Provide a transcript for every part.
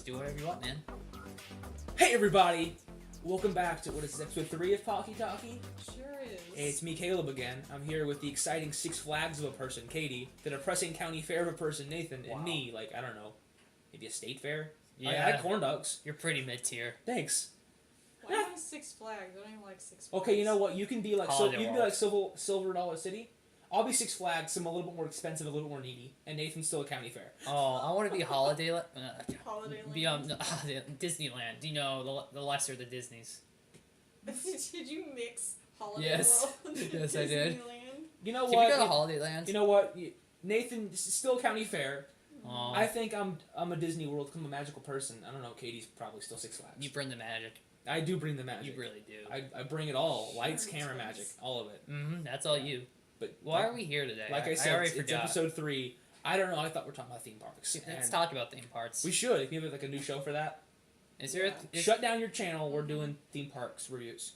do whatever you want, man. Hey everybody! Welcome back to, what is this, episode 3 of Pocky Talkie? Sure is. Hey, it's me, Caleb, again. I'm here with the exciting Six Flags of a person, Katie, the depressing county fair of a person, Nathan, and me, like, I don't know, maybe a state fair? Yeah. I had corn dogs. You're pretty mid-tier. Thanks. Why am I Six Flags? I don't even like Six Flags. Okay, you know what? You can be like Holiday Silver Dollar City. I'll be Six Flags, some a little bit more expensive, a little more needy, and Nathan's still a county fair. Oh, I want to be Holiday Land. Disneyland. You know, the lesser of the Disneys. Did you mix Holiday Yes. World and Yes, I did. Disneyland? You know Can what? we go to Holiday Land? You know what? Nathan is still county fair. Oh, I think I'm a Disney World. I'm a magical person. I don't know. Katie's probably still Six Flags. you bring the magic. I do bring the magic. You really do. I bring it all. Lights, Sure, camera, it's magic, nice. all of it. Mm-hmm. That's all you. But Why are we here today? Like I said, already it's forgot. episode 3. I don't know. I thought we were talking about theme parks. Let's And talk about theme parks. We should. If you have like a new show for that, Is there? Yeah. shut down your channel. We're doing theme parks reviews.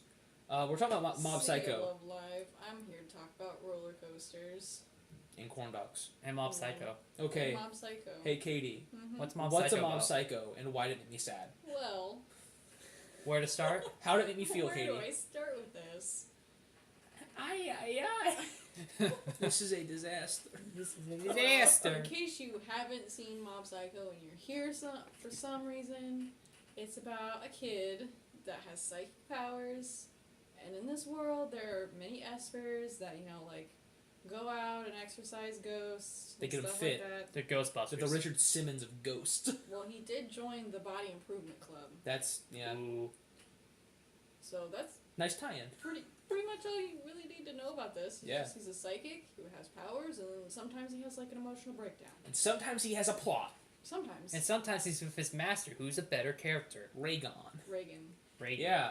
We're talking about Mob City Psycho Love Live. I'm here to talk about roller coasters. and corn dogs. and Mob Psycho? Okay. Mob Psycho. Hey Katie, Mhm. What's Mob what's Psycho a Mob about? Psycho and why did it make me sad? Well, Where to start? How did it make me feel, where Katie? do I start with this? This is a disaster. This is a In disaster. case you haven't seen Mob Psycho and you're here for some reason, it's about a kid that has psychic powers, and in this world there are many espers that, you know, like, go out and exorcise ghosts They and can stuff fit. like that. The Ghostbusters. The Richard Simmons of Ghost. Well, he did join the Body Improvement Club, That's, yeah. Ooh. so that's Nice tie-in. pretty much all you really need to know about this. Yeah. He's a psychic who has powers, and sometimes he has like an emotional breakdown. And sometimes he has a plot. Sometimes. And sometimes he's with his master, who's a better character. Raygon. Reagan. Reagan. Yeah.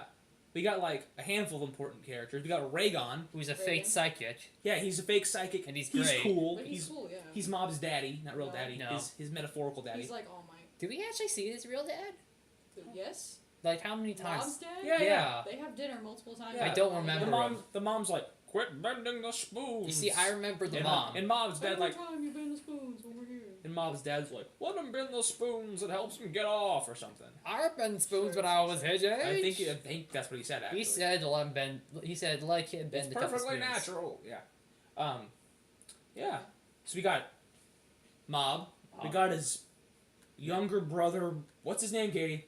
We got like a handful of important characters. We got Raygon. Who's a Reagan. fake psychic. Yeah, he's a fake psychic. And he's He's great. cool. But he's cool, yeah. He's Mob's daddy, not real No. daddy. No. His metaphorical daddy. He's like All Might. Do we actually see his real dad? Yes. Like, how many times? Mom's dad? Yeah. They have dinner multiple times. Yeah. I don't remember. the mom's like, quit bending the spoons. You see, I remember the and, mom. And Mob's dad Every like, time you bend the spoons when we're here. and Mob's dad's like, let him bend the spoons. It helps him get off or something. I bend spoons when I was his age. I think that's what he said. Actually, He said, let him bend. He said, let kid bend it's the couple perfectly spoons. natural. Yeah. Yeah. So we got Mob. We got his younger brother. What's his name, Katie?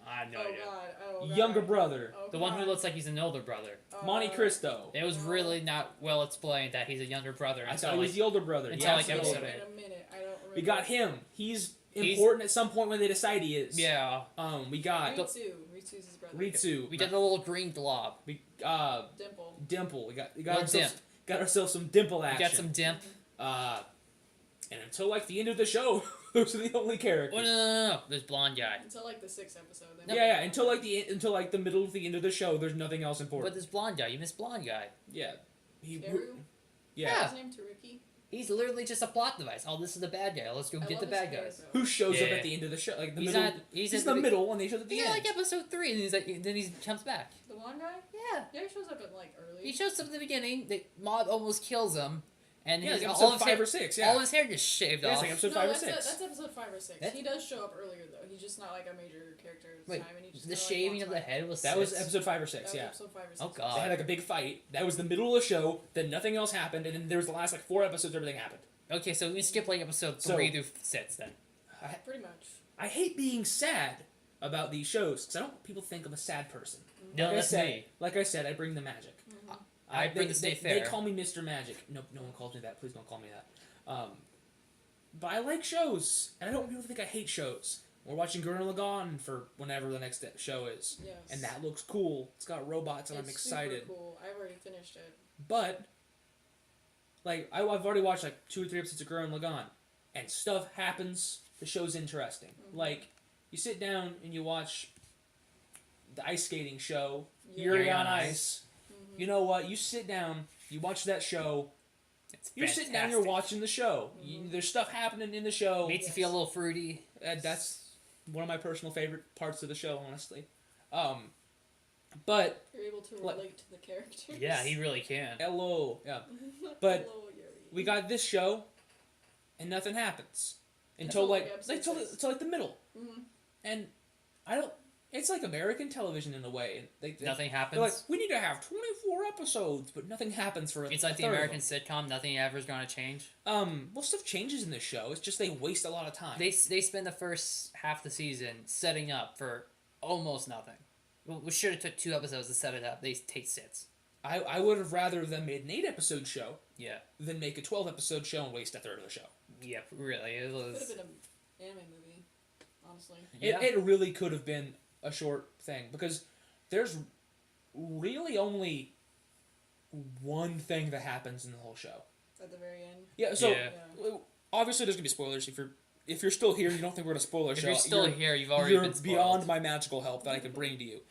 I know Oh you. god. Oh god. Younger brother. Oh, The one who God. looks like he's an older brother. Monte Cristo. It was really not well explained that he's a younger brother. I until, thought he was like, the older brother. until, Yeah, like, Wait episode a eight. minute. I don't remember. We got him. He's important at some point when they decide he is. yeah. We got Ritsu's his brother. Ritsu. We got the little green glob. We Dimple. Dimple. We got Little got ourselves some Dimple We action. got some dimp. And until like the end of the show, those are the only characters. Oh, no. There's blonde guy. Until like the 6th episode. Then Yeah, until like the middle of the end of the show, there's nothing else But important. this blonde guy, you missed blonde guy. Yeah. He. Teru? Yeah. His name Taruki. He's literally just a plot device. Oh, this is the bad guy. Let's go I get the love bad his hair, guys. though. Who shows up Yeah. at the end of the show? Like the He's middle. not. He's He's at in the middle, and they show at the He's end. like episode 3, and he's like, then he comes back. The blonde guy? Yeah. Yeah, he shows up at like early. He shows up at the beginning. The mob almost kills him, and Yeah, he's like all episode his 5 hair, or 6. Yeah. all his hair just shaved Yeah, it's off. like episode No, 5 or that's 6. that's episode 5 or 6. That's- He does show up earlier though. He's just not like a major character at the Wait, time. And he just the kinda, shaving like, of the walks by. head was. That was 6. episode 5 or That 6. was Yeah. episode 5 or 6. Oh, God. They had like a big fight. That was the middle of the show. Then nothing else happened, and then there was the last like 4 episodes. Everything happened. Okay, so we skip like episode So- 3 through 6 then. Pretty much. I hate being sad about these shows because I don't want people to think I'm a sad person. No, like that's I said, me. Like I said, I bring the magic. Mhm. I bring the stay They fair. call me Mr. Magic. No one calls me that. Please don't call me that. But I like shows, and I don't want people to think I hate shows. We're watching Gurren Lagann for whenever the next show is, Yes. and that looks cool. It's got robots, and I'm It's excited. Super cool. I've already finished it. But like I've already watched like 2 or 3 episodes of Gurren Lagann, and stuff happens. The show's interesting. Mhm. Like you sit down and you watch the ice skating show, Yeah. Yuri on Ice. Mhm. You know what? You sit down, you watch that show. It's You're sitting down, you're watching the show. Mhm. There's stuff happening in the show. Makes you feel a little fruity. That's one of my personal favorite parts of the show, honestly. But You're able to Like- relate to the characters. Yeah, he really can. hello, yeah. But Hello, Yuri. we got this show, and nothing happens. until like episode until 6. like the middle, Mm-hmm. and I don't. It's like American television in a way. Nothing They're happens. like, we need to have 24 episodes, but nothing happens for. It's like the American sitcom. Nothing ever is going to change. Well, stuff changes in this show. It's just they waste a lot of time. They spend the first half of the season setting up for almost nothing. Well, we should have took 2 episodes to set it up. They take 6. I would have rather them made an 8-episode show Yeah. than make a 12-episode show and waste a third of the show. Yeah, really. It Could have was. been an anime movie, honestly. Yeah. It really could have been a short thing because there's really only one thing that happens in the whole show. At the very end. Yeah, so Yeah. obviously there's gonna be spoilers if you're still here and you don't think we're gonna spoil our If show. you're still here, you've already you're been spoiled. beyond my magical help that I can bring to you.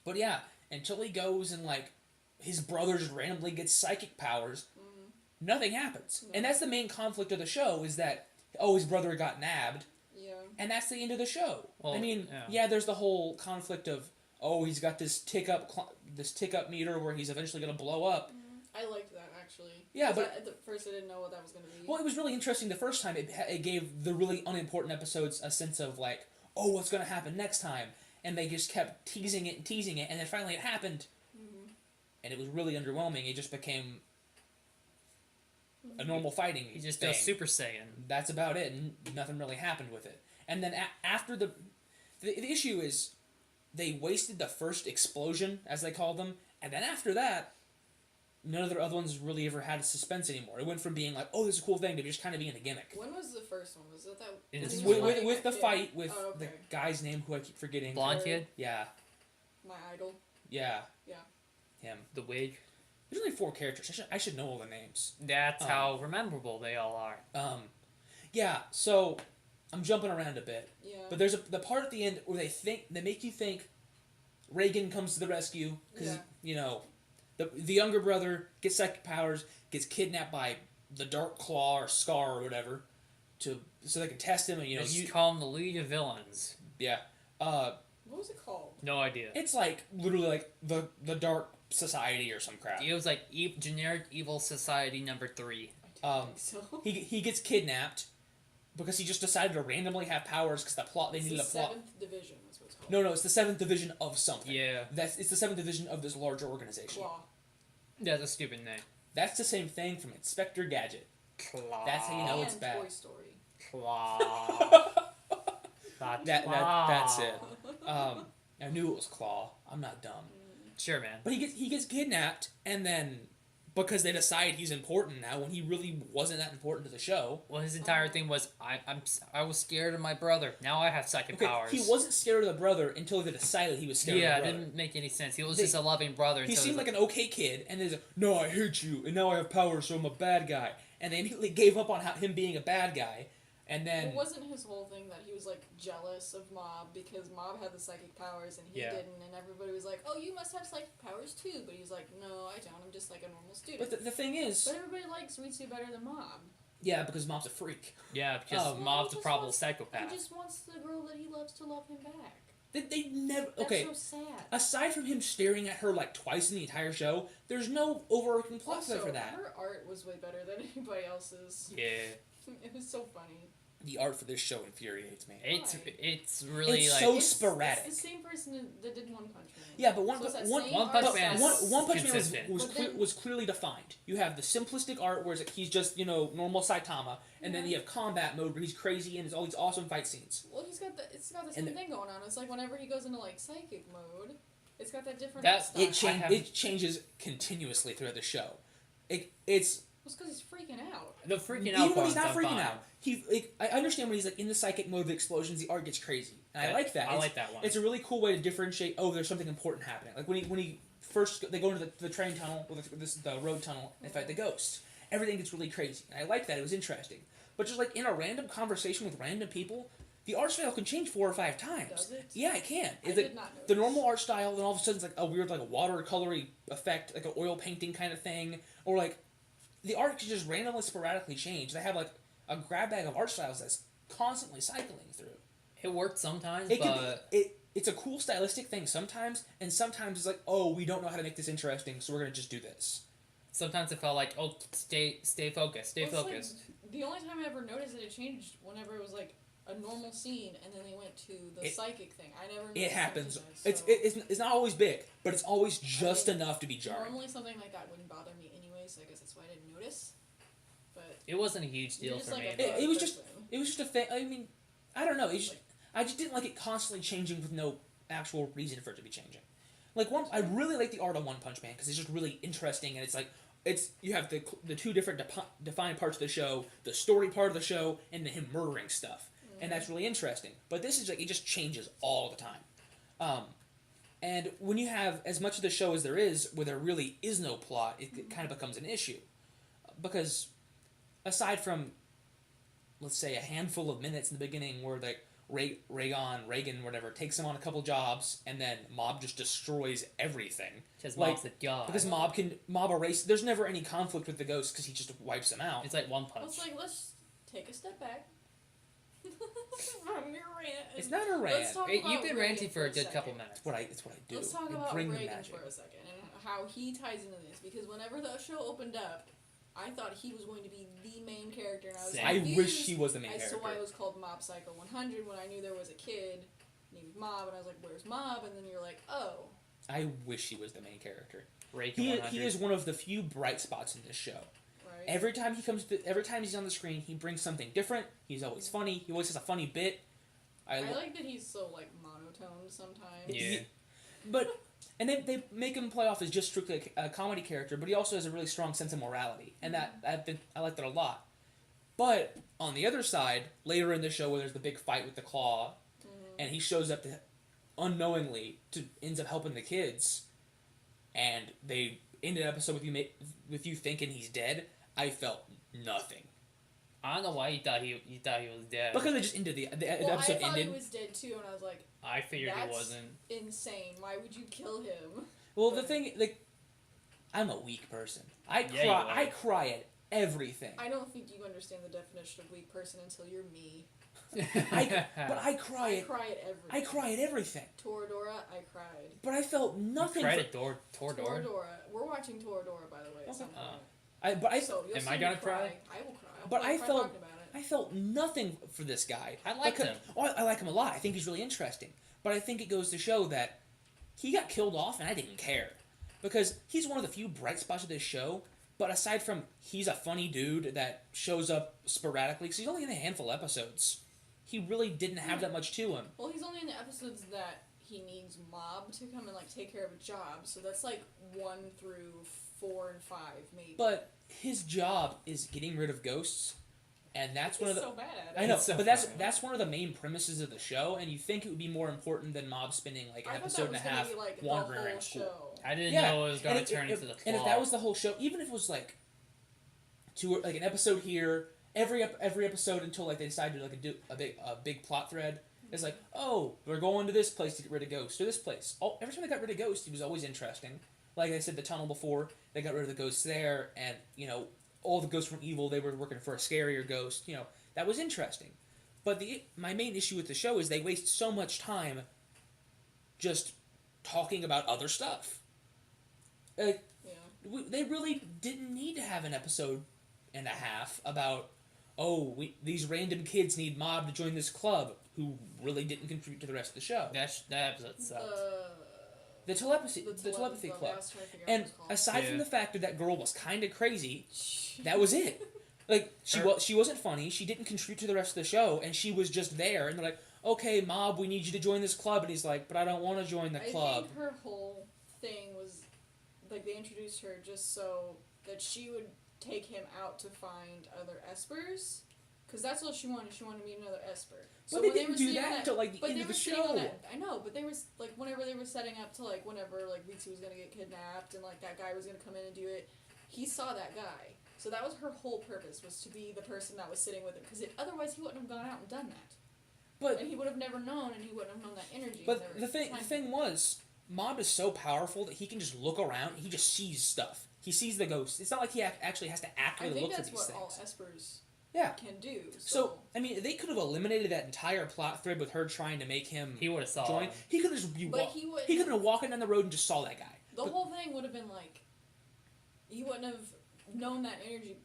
But yeah, until he goes and like his brother just randomly gets psychic powers, nothing happens. No. And that's the main conflict of the show is that his brother got nabbed. Yeah. And that's the end of the show. Well, I mean, yeah. there's the whole conflict of he's got this tick up meter where he's eventually going to blow up. I liked that actually. Yeah, 'Cause but at the first I didn't know what that was gonna be. well, it was really interesting the first time. It gave the really unimportant episodes a sense of like, oh, what's going to happen next time, and they just kept teasing it, and then finally it happened, and it was really underwhelming. It just became a normal fighting. He just thing. does Super Saiyan. That's about it, and nothing really happened with it. And then after the issue is they wasted the first explosion, as they call them, and then after that, none of the other ones really ever had a suspense anymore. It went from being like, oh, this is a cool thing, to just kind of being a gimmick. When was the first one? Was it that? It was is he With, just with, fighting with the that kid? fight with Oh, okay. the guy's name, who I keep forgetting. Blonde kid? Yeah, My idol. yeah. Yeah. Him. The wig. There's only 4 characters. I should know all the names. That's how memorable they all are. Yeah, so I'm jumping around a bit. Yeah. But there's the part at the end where they make you think Reagan comes to the rescue because Yeah. you know the younger brother gets psychic powers, gets kidnapped by the Dark Claw or Scar or whatever, so they can test him and Just call them the League of Villains. yeah. What was it called? No idea. It's like literally like the Dark Society or some crap. It was like generic evil society number 3. I don't think so. He gets kidnapped because he just decided to randomly have powers because they needed a It's the plot. 7th Division. That's what it's called. No, it's the 7th Division of something. Yeah. It's the 7th Division of this larger organization. Claw. That's a stupid name. That's the same thing from Inspector Gadget. Claw. That's how you know it's And bad. Toy Story. Claw. That's it. I knew it was Claw. I'm not dumb. Sure, man. But he gets kidnapped, and then because they decide he's important now when he really wasn't that important to the show. Well, his entire thing was I was scared of my brother. Now I have psychic Okay, powers. he wasn't scared of the brother until they decided he was scared Yeah, of it the brother. didn't make any sense. He was just a loving brother. He until seemed was like an okay kid, and there's no, I hate you, and now I have powers, so I'm a bad guy. And they immediately gave up on him being a bad guy, and then It wasn't his whole thing that he was like jealous of Mob because Mob had the psychic powers and he Yeah. didn't, and everybody was like, "Oh, you must have psychic powers too." But he's like, "No, I don't. I'm just like a normal student." But the thing is, But everybody likes Ritsu better than Mob. yeah, because Mom's a freak. Yeah, because Oh. Mob's He a just probable wants- psychopath. He just wants the girl that he loves to love him back. They never That's okay. so sad. Aside from him staring at her like twice in the entire show, there's no overarching plot Also, for that. her art was way better than anybody else's. Yeah, It was so funny. The art for this show infuriates me. it's really It's like so sporadic. It's the same person that did One Punch Man. Yeah, but One So it's that One same One art Punch Man style. is One Punch Man consistent. But then- was clearly defined. You have the simplistic art where he's just normal Saitama, and then you have combat mode where he's crazy and there's all these awesome fight scenes. Well, it's got the And same the- thing going on. It's like whenever he goes into like psychic mode, it's got that different That- style. It changes continuously throughout the show. It's It's because he's freaking out. the freaking even out when he's part's not freaking fine. out. I understand when he's like in the psychic mode of the explosions, the art gets crazy, and I Yeah, like that. I like that one. It's a really cool way to differentiate. Oh, there's something important happening. Like when he first they go into the train tunnel or the road tunnel and fight the ghosts. Everything gets really crazy, and I like that. It was interesting, but just like in a random conversation with random people, the art style can change 4 or 5 times. Does it? Yeah, it can. I It's did like not notice. the normal art style, then all of a sudden it's like a weird like a watercolory effect, like an oil painting kind of thing, or like the art can just randomly sporadically change. They have like a grab bag of art styles that's constantly cycling through. It worked sometimes, It but it's a cool stylistic thing sometimes, and sometimes it's like, oh, we don't know how to make this interesting, so we're gonna just do this. Sometimes it felt like, oh, stay focused, stay Well, it's focused. like, the only time I ever noticed that it changed whenever it was like a normal scene and then they went to the psychic thing. I never noticed It happens. that, so It's not always big, but it's always just enough to be jarring. normally something like that wouldn't bother me anyway, so I guess that's why I didn't notice. But It wasn't a huge deal you're just for like me. a It was person. It was just a thing. I mean, I don't know. I just didn't like it constantly changing with no actual reason for it to be changing. Like I really like the art of One Punch Man because it's just really interesting, and it's like you have the two different defined parts of the show, the story part of the show, and then him murdering stuff, and that's really interesting. But this is like it just changes all the time. And when you have as much of the show as there is, where there really is no plot, it kind of becomes an issue, because aside from, let's say, a handful of minutes in the beginning where like Reagan, whatever, takes him on a couple jobs, and then Mob just destroys everything. Because like, Mob's the god. Because Mob erase. There's never any conflict with the ghost because he just wipes them out. It's like One Well, Punch. it's like, let's take a step back. From your rant. It's not a Let's rant. talk You've about been Reagan ranting for a good second. couple minutes. It's what I do. Let's talk I about bring the Reagan magic. for a second and how he ties into this, because whenever the show opened up, I thought he was going to be the main character, and I was Same. I confused wish he was the main as character. to why it was called Mob Psycho 100 when I knew there was a kid named Mob, and I was like, "Where's Mob?" And then you're like, "Oh." I wish he was the main character. Reagan He 100. is one of the few bright spots in this show. Right. Every time he's on the screen, he brings something different. He's always funny. He always has a funny bit. I like that he's so like monotone sometimes. Yeah. But and they make him play off as just strictly a comedy character, but he also has a really strong sense of morality, and I like that a lot. But on the other side, later in the show, where there's the big fight with the claw, and he shows up unknowingly ends up helping the kids, and they end an episode with you thinking he's dead. I felt nothing I don't know why you thought he was dead. because they just ended the Well, episode I thought ended. he was dead too, and I was like, I figured he That's- wasn't. insane. Why would you kill him? Well, the thing, like, I'm a weak person. I cry at everything. I don't think you understand the definition of weak person until you're me. But I cry I at cry at everything. I cry at everything. Toradora, I cried. But I felt nothing. Credit Toradora. Toradora. We're watching Toradora, by the way. At some point. So you'll Am see I me gonna cry? I will cry. I'll But probably I cry felt- talking about it. I felt nothing for this guy. I liked him. Oh, I like him a lot. I think he's really interesting. But I think it goes to show that he got killed off, and I didn't care because he's one of the few bright spots of this show. But aside from he's a funny dude that shows up sporadically, because he's only in a handful of episodes, he really didn't have that much to him. Well, he's only in the episodes that he needs Mob to come and like take care of a job. So that's like 1 through 4 and 5, maybe. But his job is getting rid of ghosts, and that's one of He's the. so bad at it. I know, It's so but funny. that's one of the main premises of the show, and you think it would be more important than Mob spending like an I thought episode that and a was gonna half be, like, wandering the whole around school. show. I didn't Yeah, know it was going and to turn into the claw. And if that was the whole show, even if it was like an episode here, every episode until like they decided to like do a big plot thread. It's like, oh, we're going to this place to get rid of Ghost, or this place. Oh, every time they got rid of Ghost, it was always interesting. Like I said, the tunnel before, they got rid of the ghosts there, and all the ghosts from evil, they were working for a scarier ghost. That was interesting. But my main issue with the show is they waste so much time just talking about other stuff. Yeah. They really didn't need to have an episode and a half about, these random kids need Mob to join this club who really didn't contribute to the rest of the show. That episode sucked. The telepathy club. I was trying to figure out And what it's called. aside from Yeah. the fact that girl was kind of crazy, that was it. Like she wasn't funny. She didn't contribute to the rest of the show, and she was just there. And they're like, "Okay, Mob, we need you to join this club." And he's like, "But I don't want to join the club." I think her whole thing was, like, they introduced her just so that she would take him out to find other Espers. Because that's what she wanted. She wanted to meet another Esper. But they didn't do that until like the but end they of the were sitting on show. that, I know, but they were, like, whenever they were setting up to, like, whenever, like, Ritsu was going to get kidnapped and, like, that guy was going to come in and do it, he saw that guy. So that was her whole purpose, was to be the person that was sitting with him. Because otherwise he wouldn't have gone out and done that. But And he would have never known, and he wouldn't have known that energy. But the thing was, Mob is so powerful that he can just look around and he just sees stuff. He sees the ghosts. It's not like he actually has to I actively think look for that's these what things. all Espers Yeah. can do. So, I mean, they could have eliminated that entire plot thread with her trying to make him He would have saw join. him. He could have just But he would. he could have been walking down the road and just saw that guy. The whole thing would have been like, he wouldn't have known that energy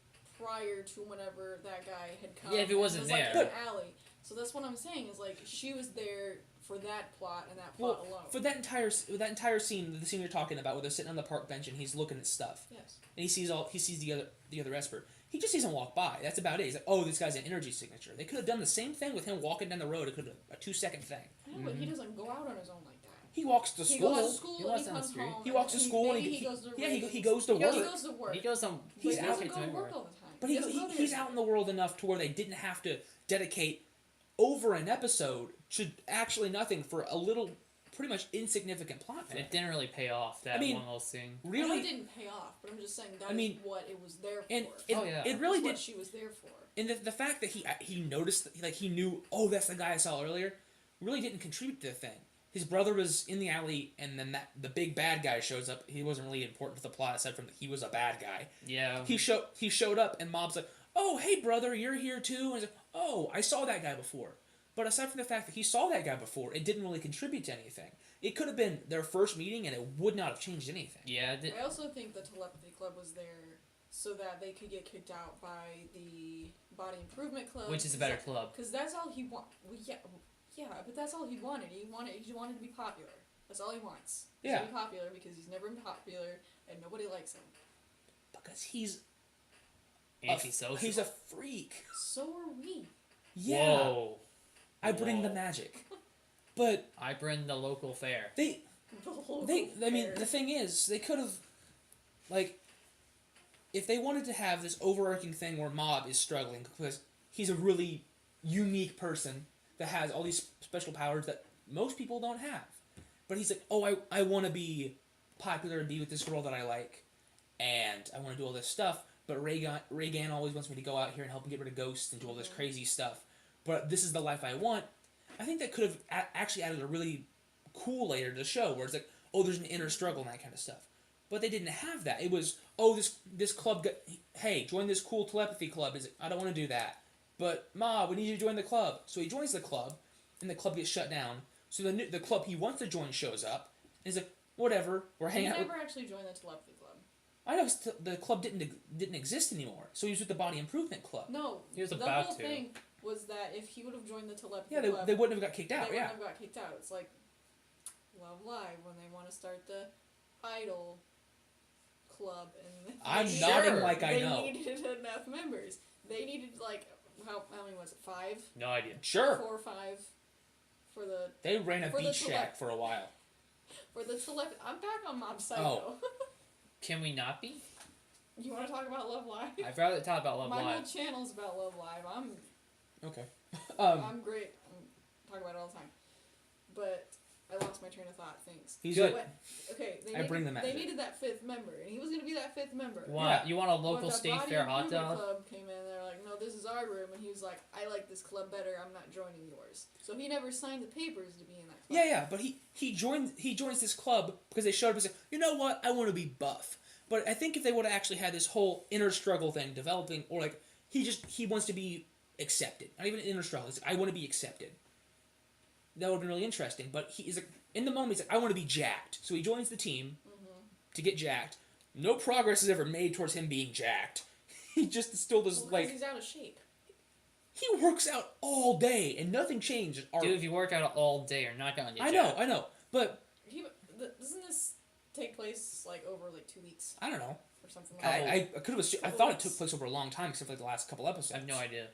prior to whenever that guy had come. Yeah, if he and wasn't was, there. Like, in an alley. So that's what I'm saying is like she was there for that plot and that plot alone. For that entire scene, the scene you're talking about, where they're sitting on the park bench and he's looking at stuff, Yes. and he sees the other Esper. He just sees him walk by. That's about it. He's like, oh, this guy's an energy signature. They could have done the same thing with him walking down the road. It could have been a 2-second thing. I know, but he doesn't go out on his own like that. He walks to He school. goes to school He and walks he down the comes street. home. He walks to school and he goes to he races. goes to He work. goes to work. He goes on. But he out doesn't to go to work. work all the time. But He doesn't go to he's his out in work. the world enough to where they didn't have to dedicate over an episode to actually nothing for a little, pretty much insignificant plot. And it didn't really pay off, that I mean, one little scene. I know Really, it didn't pay off, but I'm just saying that I mean, is what it was there for. and Oh, yeah. it really That's did. what she was there for. And the fact that he noticed, like he knew, oh, that's the guy I saw earlier, really didn't contribute to the thing. His brother was in the alley, and then the big bad guy shows up. He wasn't really important to the plot, aside from that he was a bad guy. Yeah. He showed up, and Mob's like, oh, hey, brother, you're here too? And he's like, oh, I saw that guy before. But aside from the fact that he saw that guy before, it didn't really contribute to anything. It could have been their first meeting, and it would not have changed anything. Yeah. I also think the telepathy club was there so that they could get kicked out by the body improvement club, Which is a better club. Because that's all he wanted. Well, yeah, but that's all he wanted. He wanted to be popular. That's all he wants. Yeah. To be popular because he's never been popular and nobody likes him. Because he's Antisocial. he's a freak. So are we. Yeah. Whoa. I bring the Whoa. magic. But I bring the local fair. I mean, Fair. the thing is, they could have, like, if they wanted to have this overarching thing where Mob is struggling because he's a really unique person that has all these special powers that most people don't have. But he's like, oh, I want to be popular and be with this girl that I like, and I want to do all this stuff, but Reagan always wants me to go out here and help him get rid of ghosts and do all this crazy stuff. But this is the life I want. I think that could have actually added a really cool layer to the show, where it's like, oh, there's an inner struggle and that kind of stuff. But they didn't have that. It was, oh, this club hey, join this cool telepathy club. Is I don't want to do that. But Ma, we need you to join the club. So he joins the club, and the club gets shut down. So the club he wants to join shows up, and he's like, whatever, we're He hanging out. never actually joined the telepathy club. I know the club didn't exist anymore. So he was with the Body Improvement Club. No, He was the about whole to. thing was that if he would have joined the telepathy Yeah, club, they wouldn't have got kicked they out. wouldn't Yeah. have got kicked out. It's like Love Live when they want to start the Idol club, and I'm they nodding Sure. like I they know. needed enough members. They needed like how many was it? 5, No idea. Sure. 4 or 5 for the They ran a For the beach shack for a while. telepathy. I'm back on Mob Psycho. Oh. Can we not be? You want to talk about Love Live? I'd rather talk about Love My Live. whole channel's about Love Live. Okay. I'm great. I talk about it all the time. But I lost my train of thought. Thanks. He's Good. good. Okay, bring the they magic. needed that 5th member, and he was going to be that 5th member. What? You want a But local the state Body fair hot Improvement dog? Club came in, they're like, no, this is our room, and he was like, I like this club better, I'm not joining yours. So he never signed the papers to be in that club. Yeah, but he joins this club because they showed up and said, you know what, I want to be buff. But I think if they would have actually had this whole inner struggle thing developing, or like he wants to be accepted, not even an inner struggle. It's like, I want to be accepted. That would have been really interesting. But he's like, in the moment, he's like, I want to be jacked. So he joins the team to get jacked. No progress is ever made towards him being jacked. He just still does, Well, 'cause like, he's out of shape. he works out all day and nothing changed. Dude, if you work out all day, you're not gonna get I know, but Doesn't this take place like over like 2 weeks I don't know. or something like that? I could have. I thought it took place over a long time, except for like the last couple episodes. I have no idea.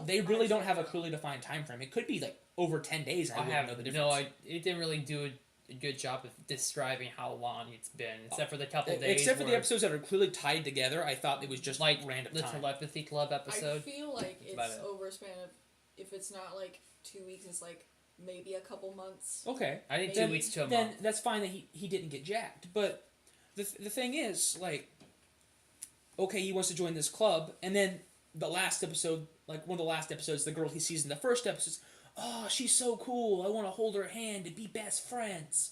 They really don't have a clearly defined time frame. It could be like over 10 days. And I wouldn't know the difference. It didn't really do a good job of describing how long it's been, except for the couple days. Except for the where, episodes that are clearly tied together, I thought it was just like random the time. telepathy club episode. I feel like That's about it's it. over a span of, if it's not like 2 weeks, it's like maybe a couple months. Okay, I think Then- 2 weeks to a then month. that's fine that he didn't get jacked. But the thing is, like, okay, he wants to join this club, and then the last episode, like one of the last episodes, the girl he sees in the first episode, oh, she's so cool. I want to hold her hand and be best friends.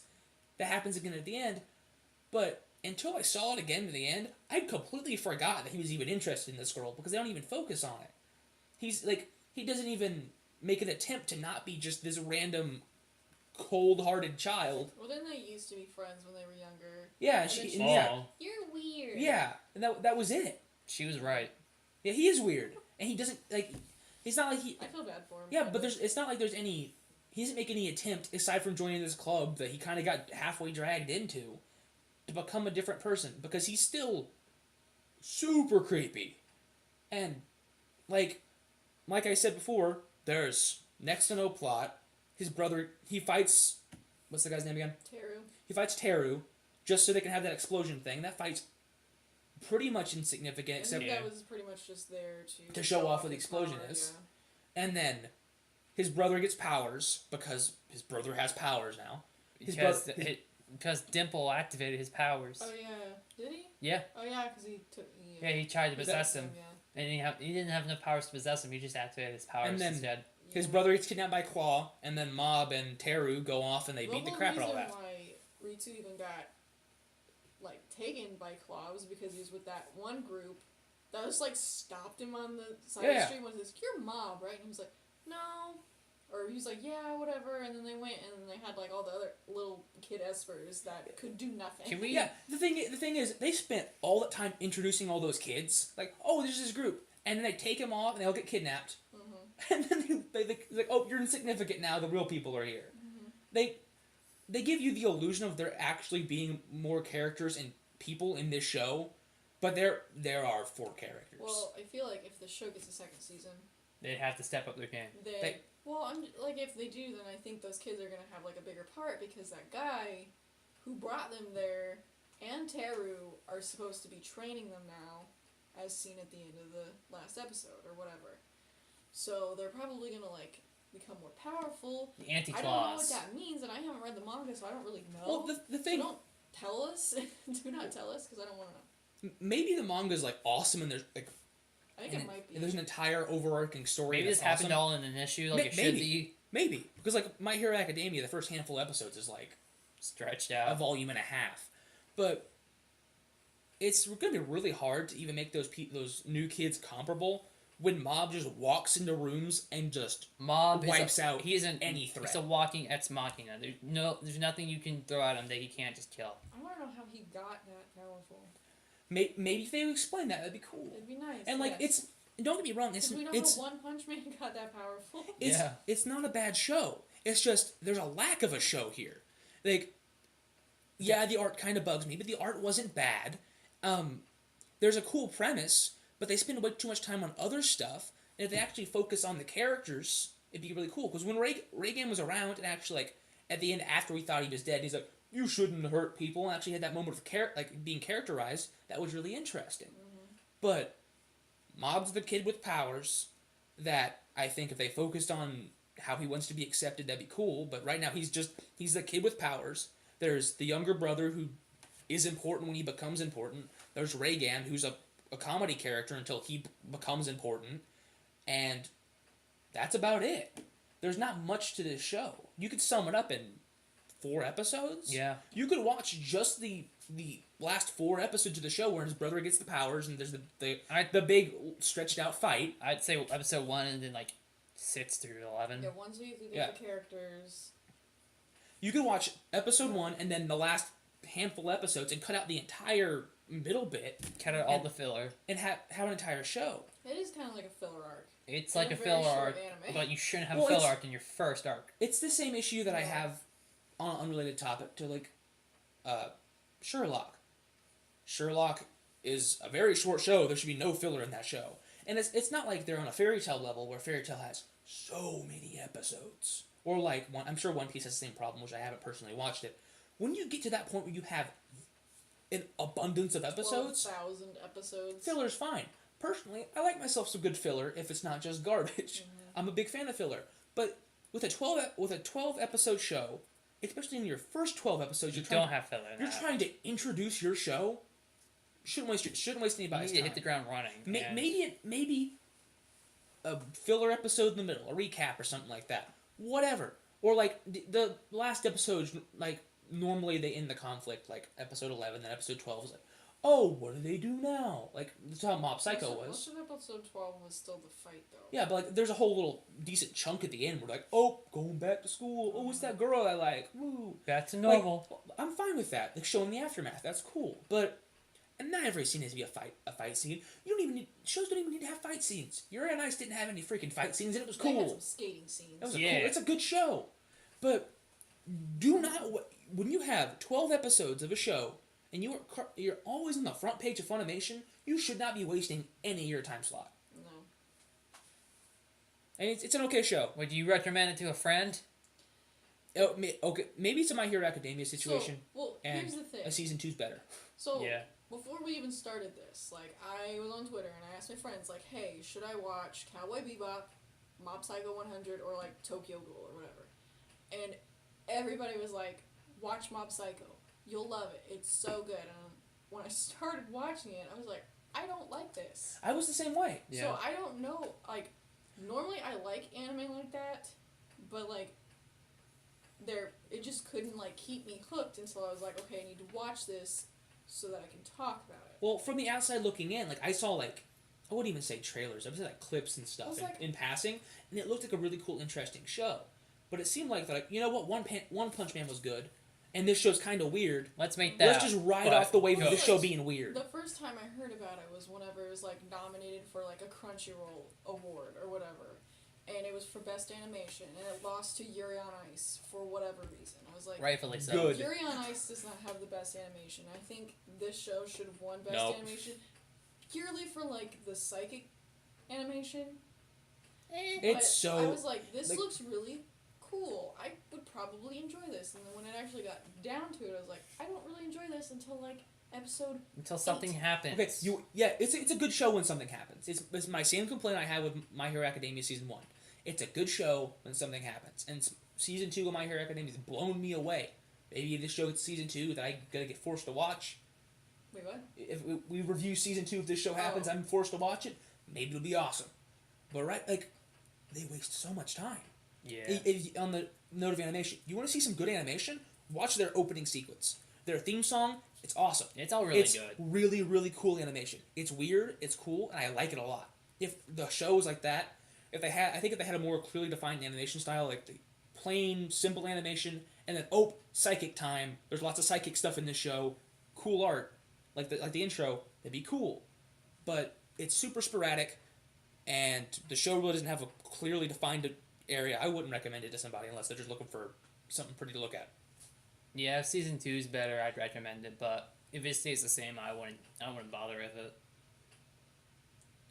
That happens again at the end, but until I saw it again at the end, I'd completely forgot that he was even interested in this girl because they don't even focus on it. He's like, he doesn't even make an attempt to not be just this random cold-hearted child. Well, didn't they used to be friends when they were younger? Yeah, And she, then and Oh, yeah, You're weird. yeah, and that was it. she was right. Yeah, he is weird, and he doesn't like. It's not like he. I feel bad for him. Yeah, but it's not like there's any. He doesn't make any attempt aside from joining this club that he kind of got halfway dragged into, to become a different person because he's still super creepy, and like I said before, there's next to no plot. His brother, he fights. What's the guy's name again? Teru. He fights Teru, just so they can have that explosion thing. That fight's pretty much insignificant, I except think that was pretty much just there to show off what the his explosion power, is. yeah. and then his brother gets powers because his brother has powers now. Because Dimple activated his powers. Oh yeah, did he? Yeah. Oh yeah, because he took. Yeah, he tried to possess possessed him, Yeah. and he didn't have enough powers to possess him. He just activated his powers And then- instead. His Yeah. brother gets kidnapped by Claw, and then Mob and Teru go off and they beat the whole crap out of all reason that. Why Ritsu even got taken by Claw was because he was with that one group that just stopped him on the side of the Yeah. street and was like, "You're Mob, right?" And he was like, "No." Or he was like, "Yeah, whatever," and then they went and then they had all the other little kid espers that could do nothing. Can we? Yeah, the thing is, they spent all that time introducing all those kids. Like, oh, there's this group, and then they take them off and they all get kidnapped, and then they like, oh, you're insignificant now. The real people are here. They give you the illusion of there actually being more characters and people in this show, but there are 4 characters. Well, I feel like if the show gets a second season, They'd have to step up their game. if they do, then I think those kids are gonna have a bigger part because that guy who brought them there and Teru are supposed to be training them now, as seen at the end of the last episode or whatever. So they're probably gonna become more powerful. The I don't know what anti-claws. that means, and I haven't read the manga, so I don't really know. Well, the thing, So don't tell us. Do not tell us, because I don't want to know. maybe the manga's awesome and there's I think it might be. and there's an entire overarching story. Maybe that's this happened awesome. all in an issue, like it should Maybe. be Maybe because My Hero Academia, the first handful of episodes is stretched a out. volume and a half, but it's going to be really hard to even make those new kids comparable when Mob just walks into rooms and just Mob wipes out he isn't any threat. It's a walking ex machina. There's nothing you can throw at him that he can't just kill. I want to know how he got that powerful. Maybe if they would explain that, that'd be cool. It'd be nice. And yes. don't get me wrong, it's Because we know it's how One Punch Man got that powerful. Yeah. it's not a bad show. It's just there's a lack of a show here. Yeah, the art kind of bugs me, but the art wasn't bad. There's a cool premise, but they spend way too much time on other stuff. And if they actually focus on the characters, it'd be really cool. Because when Reagan was around, and actually at the end after we thought he was dead, he's like, "You shouldn't hurt people," and actually had that moment of being characterized. That was really interesting. But Mob's the kid with powers that I think if they focused on how he wants to be accepted, that'd be cool. But right now he's the kid with powers. There's the younger brother who is important when he becomes important. There's Reagan, who's a comedy character until he becomes important. And that's about it. There's not much to this show. You could sum it up in 4 episodes. Yeah. You could watch just the last 4 episodes of the show where his brother gets the powers and there's the big stretched out fight. I'd say episode 1 and then 6 through 11. Yeah, once we get Yeah. the characters. You could watch episode 1 and then the last handful of episodes and cut out the entire middle bit Cut out all the filler. and have an entire show. It is kind of like a filler arc. It's And like a very filler short arc, anime. but you shouldn't have Well, a filler it's- arc in your first arc. It's the same issue that I Yeah. have on an unrelated topic to Sherlock. Sherlock is a very short show. There should be no filler in that show. And it's not like they're on a fairy tale level where fairy tale has so many episodes. Or I'm sure One Piece has the same problem, which I haven't personally watched it. When you get to that point where you have an abundance of episodes, 12,000 episodes. filler's fine. Personally, I like myself some good filler if it's not just garbage. I'm a big fan of filler. But with a 12 episode show, especially in your first 12 episodes, You you're don't have filler in you're that. trying to introduce your show. Shouldn't waste You anybody's need to time. hit the ground running. and Maybe a filler episode in the middle, a recap or something like that. Whatever. Or the last episode, normally they end the conflict, episode 11, then episode 12 is oh, what do they do now? Like, that's how Mob Psycho was. Most of episode 12 was still the fight, though. Yeah, but like, there's a whole little decent chunk at the end where like, oh, going back to school. Oh, it's that girl I like. Woo. Back to Like, normal. I'm fine with that. Like, showing the aftermath. That's cool. But, and not every scene has to be a fight scene. You don't even need, shows don't even need to have fight scenes. Yuri on Ice didn't have any freaking fight scenes, and it was They had cool. some skating scenes. That was Yeah. it's a good show. But do not, when you have 12 episodes of a show and you're always on the front page of Funimation, you should not be wasting any of your time slot. No. And it's an okay show. Would you recommend it to a friend? Oh, okay, maybe it's a My Hero Academia situation, So, well, and here's the thing. a season 2's better. So, Yeah. before we even started this, like, I was on Twitter and I asked my friends, like, hey, should I watch Cowboy Bebop, Mob Psycho 100, or, like, Tokyo Ghoul or whatever? And everybody was like, watch Mob Psycho. You'll love it. It's so good. And when I started watching it, I was like, I don't like this. I was the same way. Yeah. So I don't know, like, normally I like anime like that, but, like, it just couldn't, like, keep me hooked until I was like, okay, I need to watch this so that I can talk about it. Well, from the outside looking in, like, I saw, like, I wouldn't even say trailers. I would say, like, clips and stuff in passing, and it looked like a really cool, interesting show. But it seemed like you know what, One Punch Man was good, and this show's kind of weird. Let's make that. Let's just ride off the wave of this show being weird. The first time I heard about it was whenever it was, like, nominated for, like, a Crunchyroll award or whatever. And it was for Best Animation, and it lost to Yuri on Ice for whatever reason. I was like, Rightfully so. Good. Yuri on Ice does not have the best animation. I think this show should have won Best Nope. Animation purely for, like, the psychic animation. It's But so... I was like, this like- looks really cool. I would probably enjoy this. And then when it actually got down to it, I was like, I don't really enjoy this until, like, episode... Until something happens. Okay, it's a good show when something happens. It's my same complaint I had with My Hero Academia Season 1. It's a good show when something happens. And Season 2 of My Hero Academia has blown me away. Maybe this show gets Season 2 that I gotta get forced to watch. Wait, what? If we review Season 2, if this show happens, Oh. I'm forced to watch it, maybe it'll be awesome. But like, they waste so much time. Yeah. On the note of animation, you want to see some good animation? Watch their opening sequence. Their theme song, it's awesome. It's all really It's good. really, really cool animation. It's weird, it's cool, and I like it a lot. If the show was like that, I think if they had a more clearly defined animation style, like the plain, simple animation, and then, psychic time. There's lots of psychic stuff in this show. Cool art. Like the intro, it'd be cool. But it's super sporadic, and the show really doesn't have a clearly defined area. I wouldn't recommend it to somebody unless they're just looking for something pretty to look at. Yeah, if Season 2 is better, I'd recommend it, but if it stays the same, I wouldn't bother with it.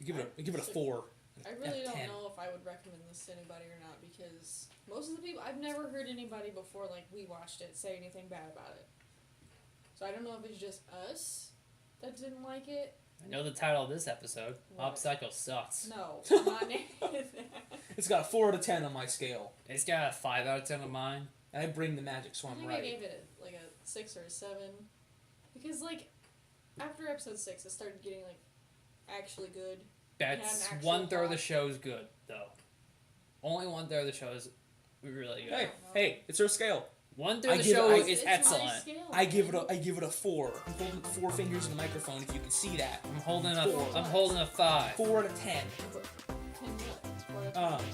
Give it a 4. I really F10. don't know if I would recommend this to anybody or not, because most of the people, I've never heard anybody before, like, we watched it, say anything bad about it. So I don't know if it's just us that didn't like it. I know the title of this episode. Mob What? Psycho sucks. No, I'm not naming it that. It's got a 4 out of 10 on my scale. It's got a 5 out of 10 of mine. And I bring the magic, so I I'm think right. I gave it like a 6 or a 7. Because, like, after episode 6, it started getting, like, actually good. That's actual 1/3 of the plot. show's good, though. Only 1/3 of the show is really good. Hey, it's her scale. 1/3 I of the give it- show I- is It's my excellent. scale, I give man. it a 4. I'm holding 4 fingers in the microphone if you can see that. I'm holding a 5. 4 out of 10. 10 what?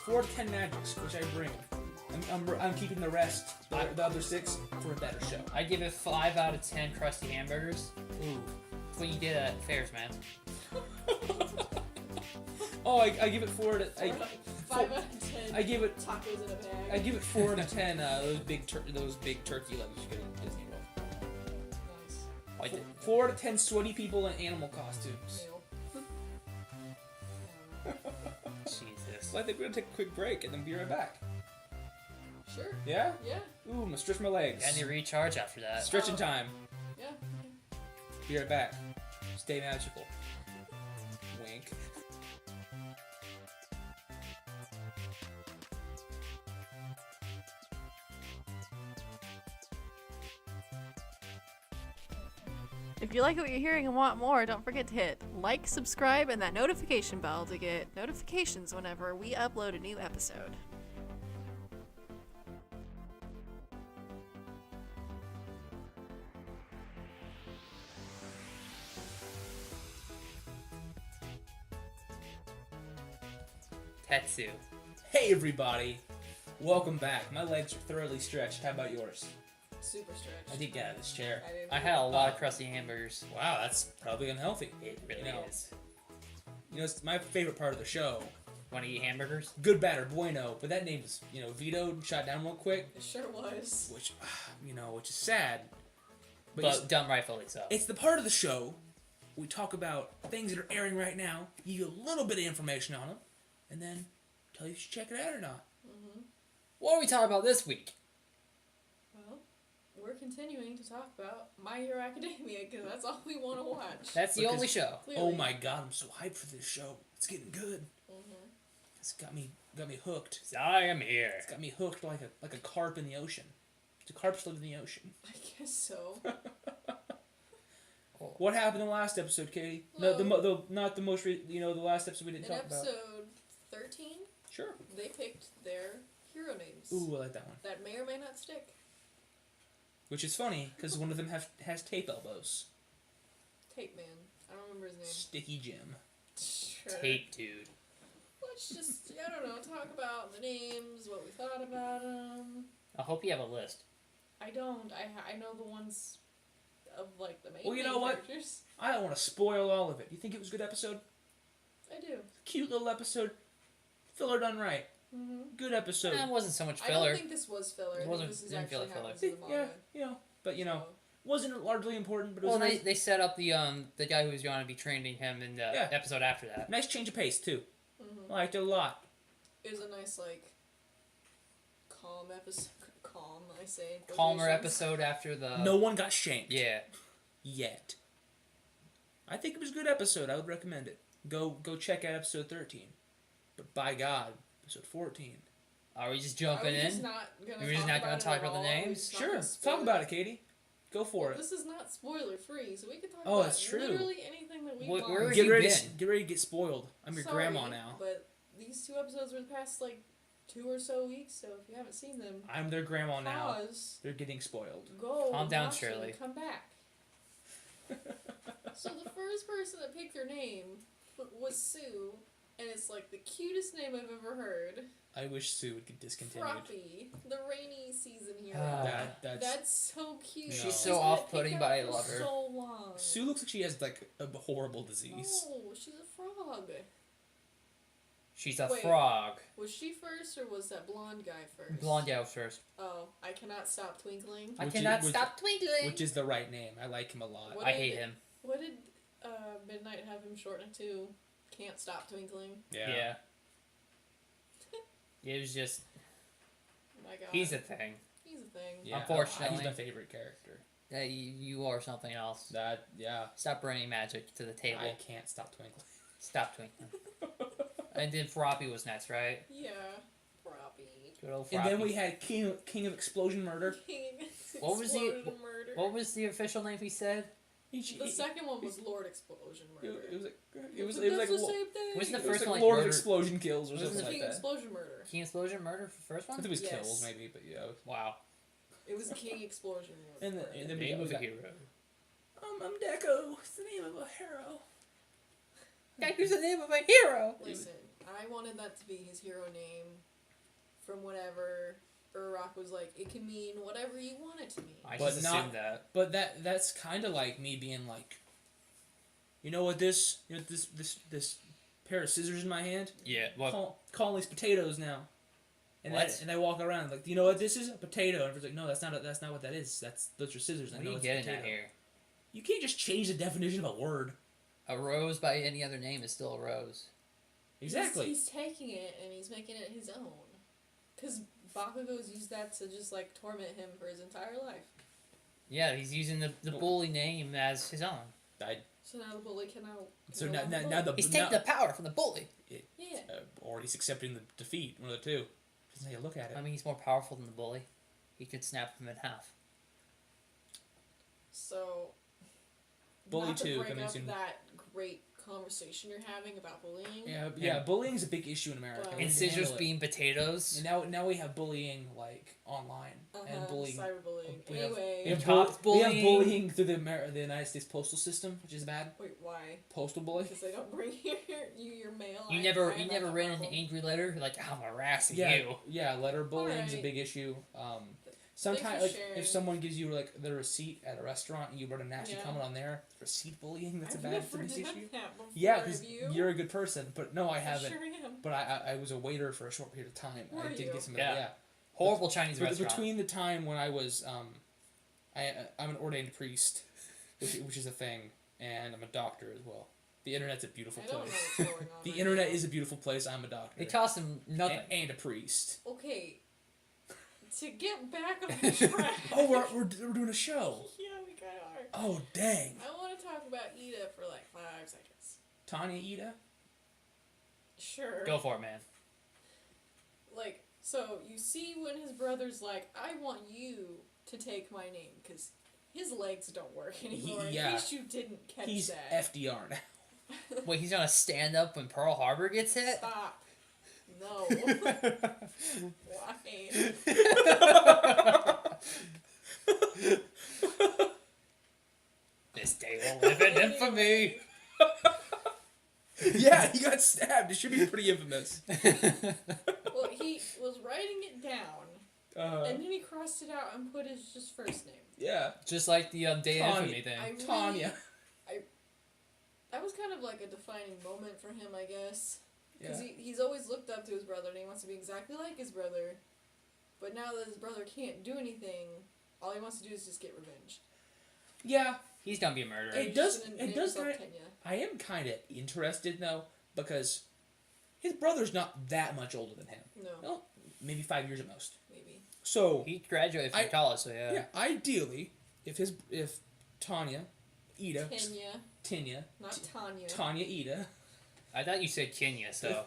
4 out of 10 magics, which I bring. I'm keeping the rest, the other 6, for a better show. I give it 5 out of 10 crusty hamburgers. Ooh. That's what you did at fairs, man. Oh, I give it 4 out of... 5 out of 10 I give it... tacos in a bag. I give it 4 out of 10. Those big turkey legs you get at Disney World. Nice. Why did- 4 out of 10 sweaty people in animal costumes. Ew. Jesus. So I think we're gonna take a quick break and then be right back. Sure. Yeah? Yeah. Ooh, I'm gonna stretch my legs. And you recharge after that. Stretching time. Yeah. Be right back. Stay magical. Wink. If you like what you're hearing and want more, don't forget to hit like, subscribe, and that notification bell to get notifications whenever we upload a new episode. Tetsu. Hey everybody, welcome back. My legs are thoroughly stretched. How about yours? Super stretched. I did get out of this chair. I had a lot of crusty hamburgers. Wow, that's probably unhealthy. It really You know. is. You know, it's my favorite part of the show. Want to eat hamburgers? Good, bad, or bueno, but that name was, vetoed and shot down real quick, It sure was. which is sad. But it's- done rightfully so. It's the part of the show we talk about things that are airing right now, give you a little bit of information on them, and then tell you if you should check it out or not. Mm-hmm. What are we talking about this week? Well, we're continuing to talk about My Hero Academia because that's all we want to watch. That's the Because- only show. Clearly. Oh my god, I'm so hyped for this show. It's getting good. Mm-hmm. It's got me hooked. I am here. It's got me hooked like a carp in the ocean. The carps live in the ocean. I guess so. What happened in the last episode, Katie? Well, Not the most the last episode we didn't In talk about. episode 13, Sure. they picked their hero names. Ooh, I like that one. That may or may not stick. Which is funny because one of them has tape elbows. Tape Man. I don't remember his name. Sticky Jim. Sure. Tape dude. Let's just, I don't know, talk about the names, what we thought about them. I hope you have a list. I don't. I know the ones of, like, the main, Well, you main know what? characters. I don't want to spoil all of it. You think it was a good episode? I do. Cute little episode. Filler done right. Mm-hmm. Good episode. That wasn't so much I filler. don't think this was filler. I think wasn't- this is didn't feel actually like happens in the manga. Yeah, but So, wasn't largely important, but it was Well, a nice, they set up the guy who was going to be training him in the Yeah. episode after that. nice change of pace too. mhm. I liked it a lot. It was a nice, like, calm episode. Calm, I say. in Calmer quotations. episode after the. No one got shanked. Yeah. Yet. I think it was a good episode. I would recommend it. Go check out episode 13. But by God, episode 14. Are we just Are jumping we just in? not gonna We're just talk not gonna about talk it about the at all? Are we names? just not Sure, gonna talk spoil about it, Katie. Go for Well, it. this is not spoiler free, so we can talk Oh, about that's true. literally anything that we Where want. have Get you ready, been? get ready to get spoiled. I'm your Sorry, grandma now. But these two episodes were the past, like, 2 or so weeks, so if you haven't seen them, I'm their grandma now. pause, They're getting spoiled. go, Calm down, watch them, Shirley. and come back. So the first person that picked their name was Sue, and it's like the cutest name I've ever heard. I wish Sue would get discontinued. Froppy, the rainy season hero. Ah. That's so cute. No. She's She's so been off-putting, picked but I up for love her. So long. Sue looks like she has like a horrible disease. No, she's a frog. She's a Wait. frog. Was she first, or was that blonde guy first? Blonde gal first. Oh, I cannot stop twinkling. I Which cannot is- stop twinkling. Which is the right name. I like him a lot. What I did- hate him. What did Midnight have him shorten it to? Can't stop twinkling. Yeah. It was just. My God. He's a thing. He's a thing. Yeah, Unfortunately. he's my favorite character. You are something else. That Stop bringing magic to the table. I can't stop twinkling. Stop twinkling. And then Froppy was next, right? Yeah. Froppy. Good old Froppy. And then we had King of Explosion Murder. What was the- Explosion Murder. What was the official name he said? The second one was Lord Explosion Murder. It was like it was That's like the same thing. What's the it was first like one, like, Lord of murder- Explosion Kills or Wasn't something it like King that. Explosion Murder. King Explosion Murder for the first I one? think it was Yes. Kills maybe, but yeah. Wow. It was King Explosion Murder. And then we Name got of a that. hero. I'm Deco. It's the name of a hero. Who's the name of a hero? Listen, I wanted that to be his hero name from whatever Urarok was like, it can mean whatever you want it to mean. I But just not- assumed that. But that's kind of like me being like, you know what this pair of scissors in my hand? Yeah. Well, Call these potatoes now. And What? and I walk around like, you know what this is? A potato. And it's like, no, that's not what that is. Those are scissors. what I are know you it's getting a potato. at here? You can't just change the definition of a word. A rose by any other name is still a rose. Exactly. He's taking it and he's making it his own. Because Bakugo's used that to just, like, torment him for his entire life. Yeah, he's using the bully name as his own. So now the bully can now... So no now longer now the He's now, taking the power from the bully. Yeah. or he's accepting the defeat. One of the two. That's how you look at it. I mean, he's more powerful than the bully. He could snap him in half. So... Bully not to 2 break coming up soon. that great conversation you're having about bullying. Yeah. Bullying's a big issue in America. But- We And have to scissors handle it. being potatoes. And now we have bullying like online and bullying. Cyberbullying. We have- Anyway. We have, Cops we have bullying. bullying through the United States postal system, which is bad. Wait, why? Postal bullying. Because they don't bring your mail. You I never have ran that an problem. angry letter like I'm harassing Yeah, you. yeah. Letter bullying's a Alright. big issue. Thanks Sometimes for like sharing. if someone gives you like their receipt at a restaurant and you wrote a nasty Yeah. comment on there, receipt bullying. That's I've a bad never business done issue. that before, Yeah, because have you? you're a good person. But no, I I haven't. sure am. But I was a waiter for a short period of time. I Were did you? get some. Yeah. Yeah. Horrible Chinese But restaurant. between the time when I was I'm an ordained priest, which is a thing, and I'm a doctor as well. The internet's a beautiful I don't know place. what's going on. The right internet now. is a beautiful place. I'm a doctor. It costs him nothing. and a priest. Okay. To get back on track. Oh, we're doing a show. Yeah, we kind of are. Oh, dang. I want to talk about Ida for like 5 seconds. Tanya Ida? Sure. Go for it, man. Like, so you see when his brother's like, I want you to take my name because his legs don't work anymore. yeah. In case you didn't catch He's that. FDR now. Wait, he's gonna stand up when Pearl Harbor gets hit? Stop. No. Why? This day will live in infamy. Yeah, he got stabbed. It should be pretty infamous. Well, he was writing it down, and then he crossed it out and put his just first name. Yeah. Just like the day of infamy thing. I really- Tanya. That was kind of like a defining moment for him, I guess. Because Yeah. he's always looked up to his brother and he wants to be exactly like his brother. But now that his brother can't do anything, all he wants to do is just get revenge. Yeah. He's gonna be a murderer. It He's does- just gonna it name does himself kinda- Kenya. I am kind of interested, though, because his brother's not that much older than him. No, Well, maybe 5 years at most. maybe. So, He graduated from college, so yeah. yeah, ideally, if Tanya, Ida, Kenya, Tanya, not Tanya. Tanya Ida, I thought you said Kenya, so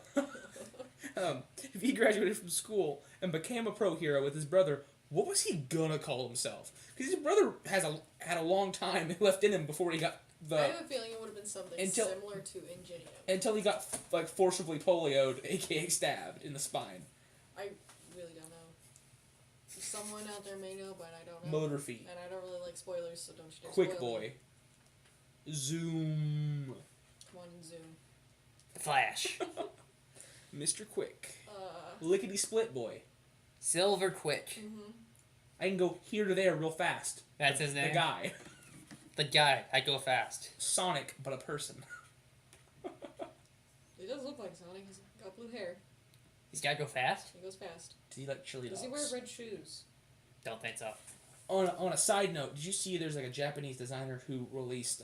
if he graduated from school and became a pro hero with his brother, what was he gonna call himself? Because his brother had a long time left in him before he got I have a feeling it would have been something similar to Ingenio. until he got like forcibly polioed, aka stabbed in the spine. I really don't know. Someone out there may know, but I don't know. Motor feet. And I don't really like spoilers, so don't you dare Quick spoil boy. it. Zoom. Come on, Zoom. Flash. Mr. Quick. Lickety split boy. Silver Quick. I can go here to there real fast. That's his name? The guy. The guy. I go fast. Sonic, but a person. He does look like Sonic. He's got blue hair. He's gotta go fast? He goes fast. Does he like chili Does dogs? he wear red shoes? Don't think so. On a side note, did you see there's like a Japanese designer who released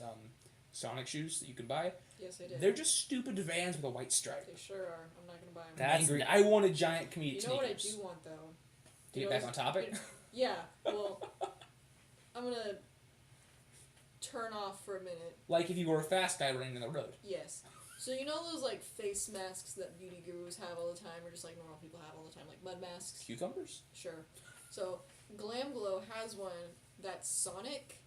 Sonic shoes that you can buy? Yes, I did. They're just stupid vans with a white stripe. They sure are. I'm not gonna buy them. That's Angry. n- I wanted giant comedic You know what I sneakers. do want though? To You get know, back on topic? Yeah. Well, I'm gonna turn off for a minute. Like if you were a fast guy running down the road. Yes. So you know those like face masks that beauty gurus have all the time, or just like normal people have all the time, like mud masks. Cucumbers? Sure. So Glam Glow has one that's Sonic,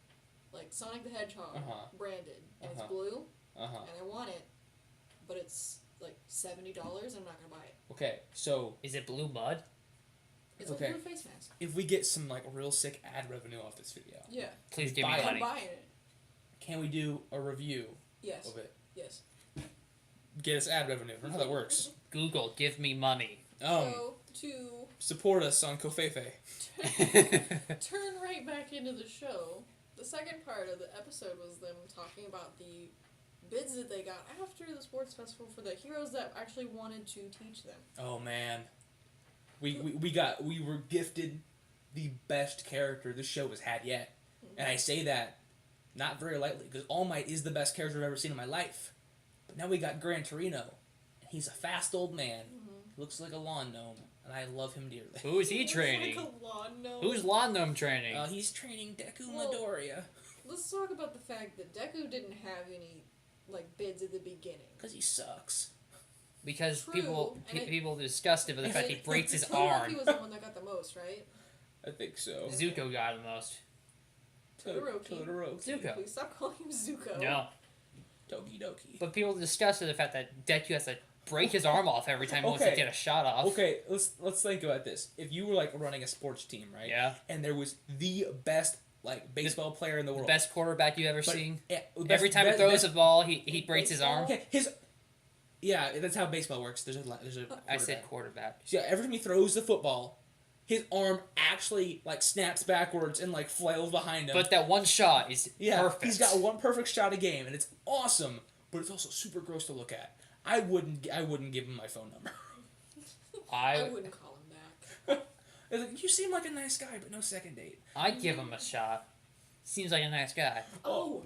like Sonic the Hedgehog branded, and it's blue, and I want it, but it's like $70. I'm not gonna buy it. Okay, so Is it blue mud? It's Okay. a blue face mask. if we get some like real sick ad revenue off this video, Yeah. Please give me Buy it. I'm money. buying it. can we do a review Yes. of it? Yes. Get us ad revenue. I don't know how that works. Google, give me money. So to Support us on Kofefe. turn right back into the show, the second part of the episode was them talking about the bids that they got after the sports festival for the heroes that actually wanted to teach them. Oh man, we were gifted the best character this show has had yet, and I say that not very lightly because All Might is the best character I've ever seen in my life. But now we got Gran Torino, and he's a fast old man, looks like a lawn gnome, and I love him dearly. Who is he training? Like a lawn gnome. Who's lawn gnome training? He's training Deku Well- Midoriya Let's talk about the fact that Deku didn't have any like bids at the beginning. because he sucks. Because True, people and it- people are disgusted with the fact he breaks his Todoroki arm. was the one that got the most, right? I think so. Zuko got the most. Todoroki. Todoroki. Zuko. Please stop calling him Zuko. No. Toki doki. But people discuss the fact that Deku has to break his arm off every time he wants to Okay. get a shot off. Okay, let's think about this. If you were like running a sports team, right? Yeah. And there was the best like baseball player in the The world. best quarterback you've ever seen. Yeah, Every time he throws a ball, he breaks his arm. Okay, yeah, that's how baseball works. There's a I said quarterback. quarterback. So yeah, every time he throws the football, his arm actually like snaps backwards and like flails behind him. But that one shot is perfect. He's got one perfect shot a game, and it's awesome. But it's also super gross to look at. I wouldn't give him my phone number. I wouldn't call him back. It's like, you seem like a nice guy, but no second date. I'd give him a shot. Seems like a nice guy. Oh,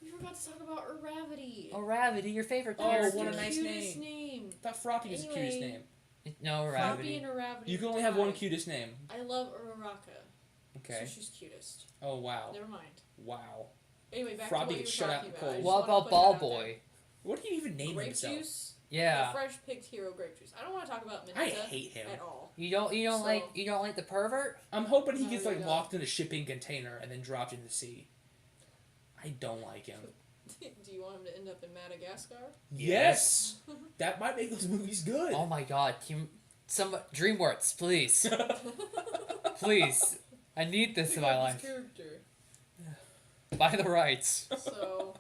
we forgot to talk about Uravity. Oh, Ravity, your favorite Oh, character. what a the nice cutest name. name. I thought Froppy was the cutest Anyway. name. No, Froppy Ravity. and Uravity. You can only have one died. cutest name. I love Uraraka. Okay. So she's cutest. Oh wow. Never mind. Wow. Anyway, back Froppy to what you were gets shut out talking in about. cold. I just What wanna about put Ball that out there. Boy? What do you even name Grape himself? juice. Yeah. The fresh picked hero grape juice. I don't want to talk about Mineta I hate him. at all. You don't So- like the pervert? I'm hoping he No, gets you like don't. locked in a shipping container and then dropped into the sea. I don't like him. Do you want him to end up in Madagascar? Yes. That might make those movies good. Oh my god, some DreamWorks, please. Please. I need this Pick in my up his life. character. Buy the rights. So,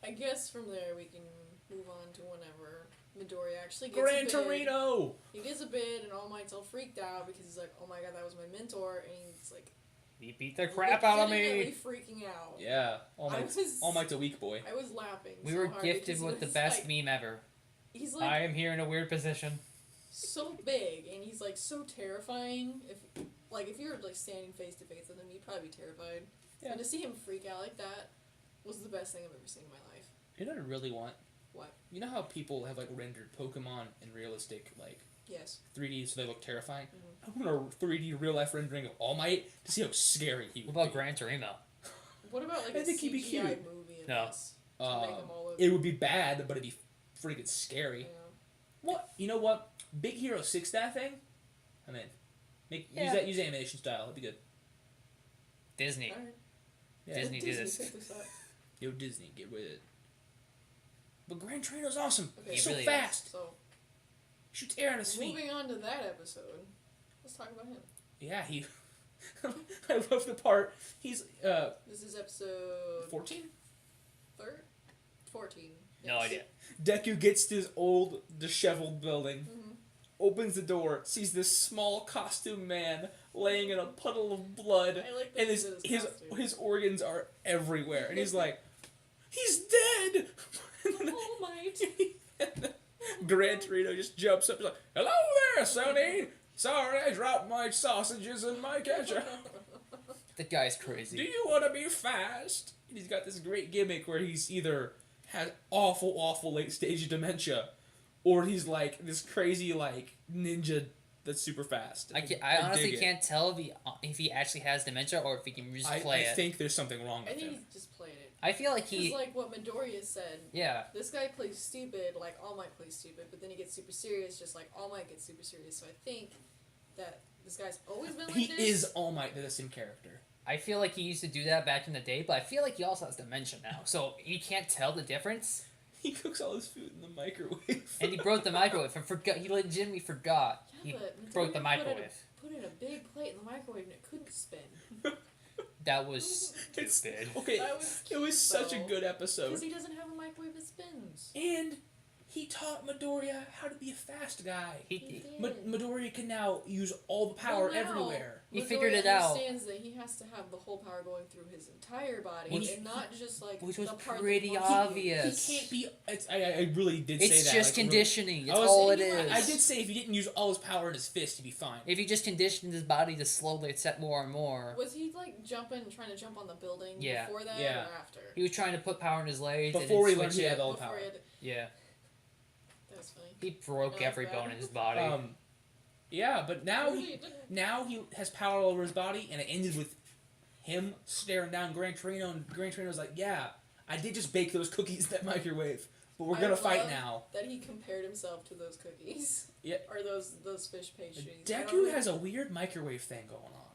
I guess from there we can move on to whenever Midori actually gets Gran a bid. Torino. He gets a bid, and All Might's all freaked out because he's like, "Oh my god, that was my mentor," and he's like, You beat the crap out of legitimately me. freaking out. Yeah. All Might's a weak boy. I was laughing. We so were hard gifted because he with the was, best like, meme ever. He's like I am here in a weird position. so big, and he's like so terrifying. If you were like standing face to face with him, you'd probably be terrified. Yeah. And to see him freak out like that was the best thing I've ever seen in my life. You know what I really want? What? You know how people have like rendered Pokemon in realistic like Yes. 3D so they look terrifying? Mhm. I want a 3D real life rendering of All Might to see how scary he would What about be. Gran Torino? What about like I a think he'd be CGI cute. movie of No. this? To make them all look, It would be bad, but it'd be freaking scary. you know. What? You know what? Big Hero 6 that thing? I'm in. Yeah. Use animation style. It'd be good. Disney. Alright. Yeah. Disney do this. pick this up. Yo, Disney, get with it. But Gran Torino's awesome. Okay. He's He so really is. fast. So, Shoots air out of his feet. moving on to that episode, let's talk about him. Yeah, he. I love the part. He's This is episode 14. 14. No idea. Deku gets to his old disheveled building, Mhm. opens the door, sees this small costume man laying in a puddle of blood, I like that and he his did his costume. his organs are everywhere, and he's like, he's dead. All Might. Gran Torino just jumps up, he's like, hello there, Sonny. Sorry, I dropped my sausages in my ketchup. The guy's Do crazy. you want to be fast? And he's got this great gimmick where he's either has awful late stage dementia, or he's like this crazy like ninja that's super fast. I honestly dig it. can't tell if he actually has dementia or if he can just play I it. think there's something wrong I with think him. he just played it. I feel like Because he. like what Midoriya said, Yeah. this guy plays stupid, like All Might plays stupid, but then he gets super serious, just like All Might gets super serious. So I think that this guy's always been like He this. is All Might, the same character. I feel like he used to do that back in the day, but I feel like he also has dementia now. So you can't tell the difference. He cooks all his food in the microwave. And he broke the microwave and forgot. He legitimately forgot. Yeah, He but broke the Midoriya microwave. Put in a big plate in the microwave and it couldn't spin. That was It's- stupid. Okay, That was it was such a though. good Because episode. he doesn't have a microwave that spins. And he taught Midoriya how to be a fast guy. He He, did. Midoriya can now use all the power Well, now, everywhere. He Midoriya figured it out. understands that he has to have the whole power going through his entire body Which- and not just like which was the part pretty that wants to obvious. He can't be. I really did say that. it's just like, really- conditioning. It's I was all it saying, is. I did say if he didn't use all his power in his fist, he'd be fine. If he just conditioned his body to slowly accept more and more, Was he like trying to jump on the building Yeah. before that Yeah. or after? he was trying to put power in his legs. Before he and then learned switch he it. had all the Before power. he had- Yeah, That was funny. he broke That was every bad. bone in his body. Yeah, but now Really, he it didn't- now he has power all over his body, and it ended with him staring down Gran Torino, and Gran Torino's like, "Yeah, I did just bake those cookies in that microwave, but we're I gonna fight love now." That he compared himself to those cookies. Yeah. Or those fish pastries. Deku has a weird microwave thing going on.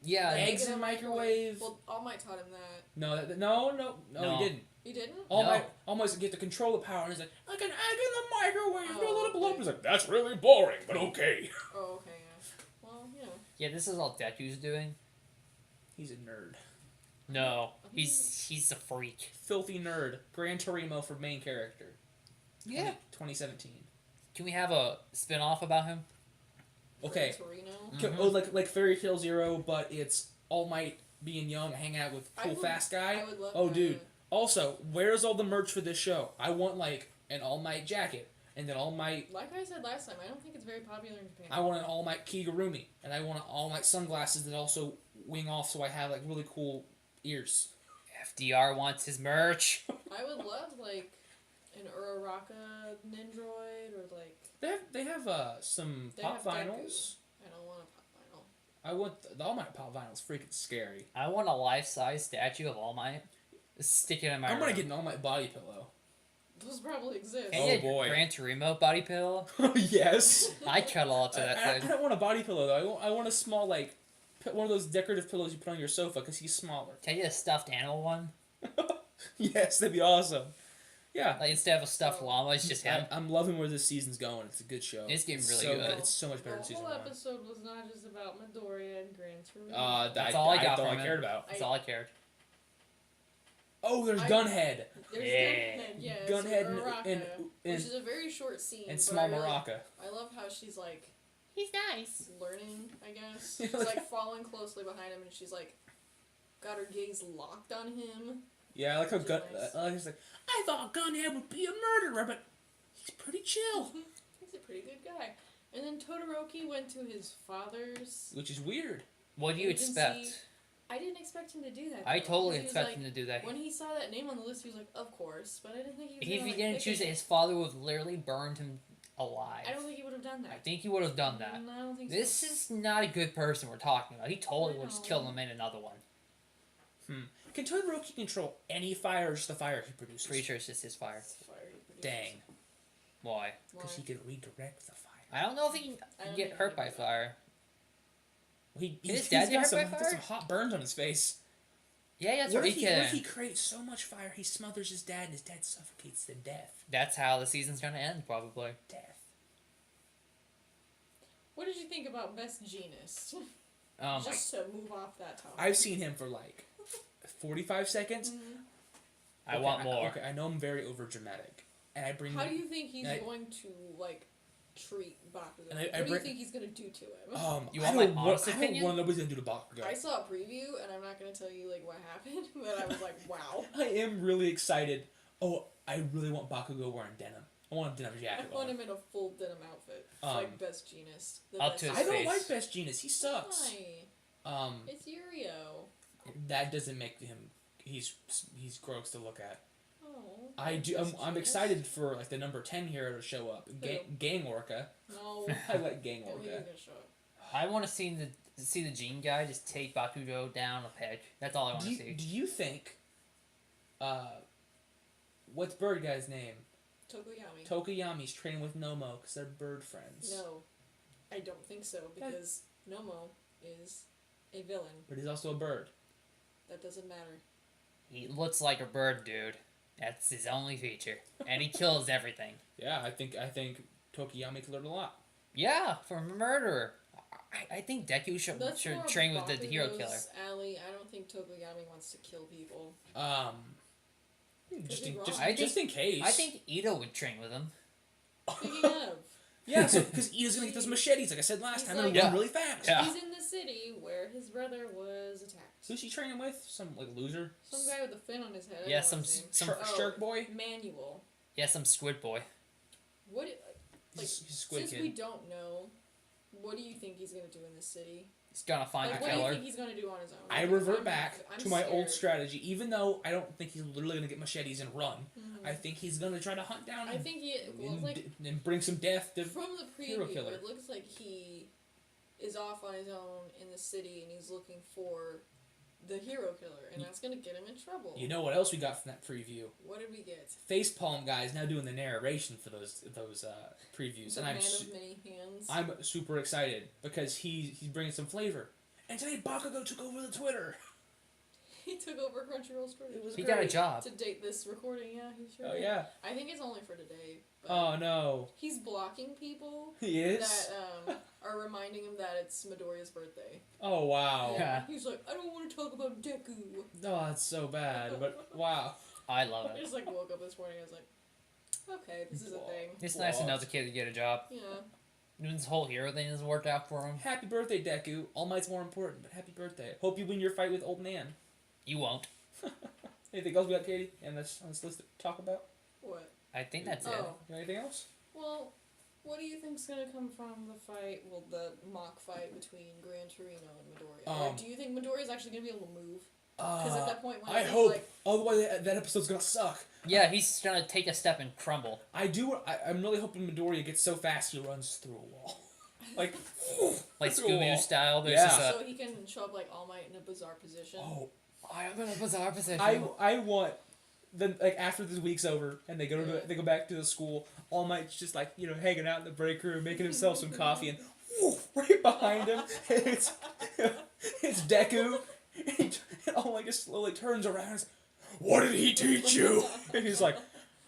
Yeah, Eggs in a microwave. Well, All Might taught him that. No, no, No. he didn't. You didn't? All No. Might's get to control the power, and he's like, I can egg in the microwave, Oh, do a little blow up. okay. He's like, that's really boring, but okay. Oh, okay, yeah. Well, you know. Yeah, this is all Deku's doing. He's a nerd. No, he's a freak. Filthy nerd. Gran Torino for main character. Yeah. 2017. Can we have a spin-off about him? Okay. Torino. Mhm. Oh, like Fairy Tail Zero, but it's All Might being young, hang out with cool fast guy. I would love Oh, that. dude. Also, where's all the merch for this show? I want like an All Might jacket, and then All Might. Like I said last time, I don't think it's very popular in Japan. I want an All Might Kigurumi, and I want an All Might sunglasses that also wing off, so I have like really cool ears. FDR wants his merch. I would love like an Uraraka Nendroid or like They have some They pop have Deku. vinyls. I don't want a pop vinyl. I want the All Might pop vinyl's freaking scary. I want a life-size statue of All Might. Stick it in my I'm gonna room. get an All Might body pillow. Those probably exist. Can Oh, you get boy. Gran Torino body pillow? Yes. I cuddle up to that I thing. don't want a body pillow though. I want a small like one of those decorative pillows you put on your sofa because he's smaller. Can you get a stuffed animal one? Yes, that'd be awesome. Yeah. Like instead of a stuffed llama, it's just him. I'm loving where this season's going. It's a good show. It's getting really so good. It's so much better The than season whole 1. episode was not just about Midoriya and Gran Torino. That's all I got That's all from I it. cared about. That's all I cared. Oh, there's I- Gunhead There's Yeah. Gunhead, yes, Gunhead Uraraka, and which is a very short scene. and but Small I really- Maraca. I love how she's like He's nice. learning, I guess. Yeah, She's like- like following closely behind him and she's like got her gaze locked on him. Yeah, I like how Which is nice. he's like, I thought Gunhead would be a murderer, but he's pretty chill. He's a pretty good guy. And then Todoroki went to his father's. Which is weird. What do you Agency. expect? I didn't expect him to do that. I though. totally He was expect like- him to do that. When he saw that name on the list, he was like, "Of course," but I didn't think he was. If gonna, he like, didn't pick choose it, his father would have literally burned him alive. I don't think he would have done that. I think he would have done that. I don't think This so. is not a good person we're talking about. He totally would just No. kill him in another one. Can Todoroki control any fire or just the fire he produces? Pretty sure it's just his fire. It's fire he produces. Dang. Why? Why? Because he could redirect the fire. I don't know if he can I don't get think hurt he by can do fire. He, His he's dad get got hurt some, by got fire? some hot burns on his face. Yeah, that's what what if he what can. if he creates so much fire he smothers his dad and his dad suffocates to death? That's how the season's gonna end, probably. Death. What did you think about Best Genist? Oh my. Just to move off that topic. I've seen him for like 45 seconds. Mhm. I want more. Okay, I know I'm very over dramatic, and I bring. How do you think he's I- going to like treat Bakugo? And I What do you bring- think he's gonna do to him? You I want my don't honest I don't opinion? want nobody's gonna do to Bakugo. I saw a preview, and I'm not gonna tell you like what happened, but I was like, wow. I am really excited. Oh, I really want Bakugo wearing denim. I want a denim I jacket want on. him in a full denim outfit, Um, like Best Genist. The up best to his I don't face. like Best Genus. He sucks. Why? It's Yurio. That doesn't make him. He's gross to look at. Oh. I do. I'm Best excited for like the number 10 hero to show up. Gang Orca. Genist. No. I like Gang I don't think he's Orca. gonna show up. I want to see the Gene guy just take Bakugo down a peg. That's all I want Do to you, see. do you think? What's bird guy's name? Tokoyami. Tokoyami's training with Nomo because they're bird friends. No, I don't think so because Nomo is a villain. But he's also a bird. That doesn't matter. He looks like a bird, dude. That's his only feature, and he kills everything. Yeah, I think Tokoyami could learn a lot. Yeah, from a murderer. I think Deku should That's more train with the hero Bakugo's killer. alley. I don't think Tokoyami wants to kill people. Just be in, wrong. just, I just in case. I think Ito would train with him. Speaking of, Yeah, so because Ida's gonna get those machetes, like I said last He's time, and like- run really fast. Yeah. he's in the city where his brother was attacked. Who's he training with? Some like loser? Some guy with a fin on his head. I Yeah, don't know his name. some Oh, Shark boy. Manual. yeah, some squid boy. What? Like, He's a squid since kid. we don't know, what do you think he's gonna do in this city? He's gonna find Like, a what do you killer. think he's gonna do on his own? I Like, revert I'm- back I'm to my old scared. strategy, even though I don't think he's literally gonna get machetes and run. Mhm. I think he's gonna try to hunt down I think he well, and, like and bring some death to. from the hero preview, killer. it looks like he is off on his own in the city and he's looking for the hero killer, and that's gonna get him in trouble. You know what else we got from that preview? What did we get? Facepalm guy is now doing the narration for those previews, The and man of many hands. I'm super excited because he's bringing some flavor. And today Bakugo took over the Twitter. He took over Crunchyroll Story. It was He got a great. job. To date this recording, yeah, he sure Oh did. yeah. I think it's only for today. But Oh no. he's blocking people He is. that are reminding him that it's Midoriya's birthday. Oh wow. Yeah. He's like, I don't want to talk about Deku. Oh, that's so bad. But wow. I love I it. just like woke up this morning. I was like, okay, this is a thing. It's nice to know the kid to get a job. Yeah. This whole hero thing has worked out for him. Happy birthday, Deku. All Might's more important, but happy birthday. Hope you win your fight with Old Man. You won't. Anything else we got, Katie? And that's on this list to talk about? What? I think that's it. Oh. You got anything else? Well, what do you think's gonna come from the fight? Well, the mock fight between Gran Torino and Midoriya. Or do you think Midoriya's actually gonna be able to move? Because at that point, when I he's hope. like, Otherwise, that episode's gonna suck. Yeah, he's gonna take a step and crumble. I'm really hoping Midoriya gets so fast he runs through a wall. Like through a Scooby-Doo wall. style. There's Yeah. just so he can show up like All Might in a bizarre position. Oh, I am in a bizarre position. I want then like after this week's over and they go back to the school. All Might's just like hanging out in the break room making himself some coffee and right behind him it's Deku. And All Might just slowly turns around. And says, what did he teach you? And he's like,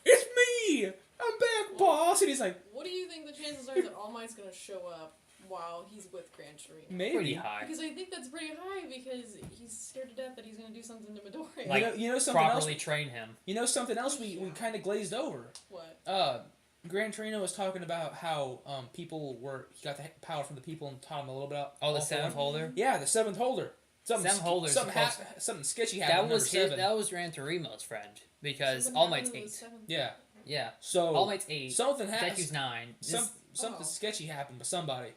it's me. I'm back, boss. And he's like, What do you think the chances are that All Might's gonna show up while he's with Gran Torino? maybe. Pretty high. Because I think that's pretty high because he's scared to death that he's gonna do something to Midoriya. Like, you know something properly else. train him. You know something else we kind of glazed over. What? Gran Torino was talking about how he got the power from the people and taught him a little bit about Oh, the all for seventh one. holder. Yeah, the seventh holder. Seventh holder's Something sketchy happened. That was with number 7. That was Gran Torino's friend because Something All Might's happened to the 8. seventh- Yeah. Yeah, So All Might's 8. something happened. Deku's 9. Something sketchy happened with somebody.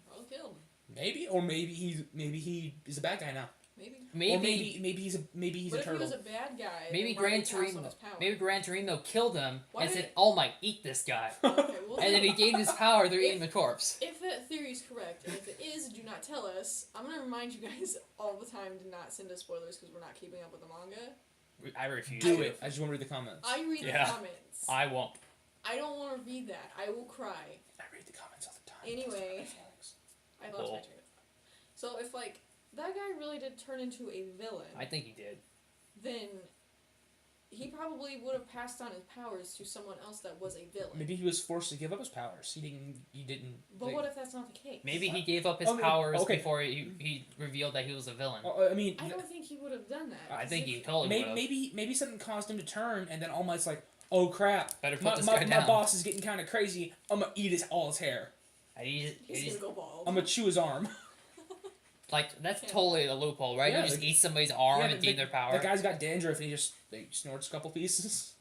Probably killed him. Maybe, or maybe he is a bad guy now. Maybe. Or Maybe maybe he's But a if turtle. he was a bad guy, maybe then why Gran would he pass on Torino his power? maybe Gran Torino killed him Why and did- said, "All Might, eat this guy," Okay, well, and then he gained his power through eating the corpse. if that theory is correct, and if it is, do not tell us. I'm gonna remind you guys all the time to not send us spoilers because we're not keeping up with the manga. I refuse. Do to. it. I just want to read the comments. I read Yeah. the comments. I won't. I don't want to read that. I will cry. I read the comments all the time. Anyway. I lost my Cool. train of thought. So if like that guy really did turn into a villain, I think he did. then he probably would have passed on his powers to someone else that was a villain. Maybe he was forced to give up his powers. He didn't. But like- what if that's not the case? Maybe he gave up his I mean, powers okay. before he revealed that he was a villain. I mean, I don't think he would have done that. I 'cause think if- he totally would maybe, have. maybe something caused him to turn, and then All Might's like, "Oh crap! Better put my, this my, guy my down." boss is getting kind of crazy. I'm gonna eat all his hair. He's gonna go bald. I'm gonna chew his arm." Like that's Yeah. totally a loophole, right? Yeah, you just like- eat somebody's arm Yeah, and gain their power. The guy's got dandruff, and he just snorts a couple pieces.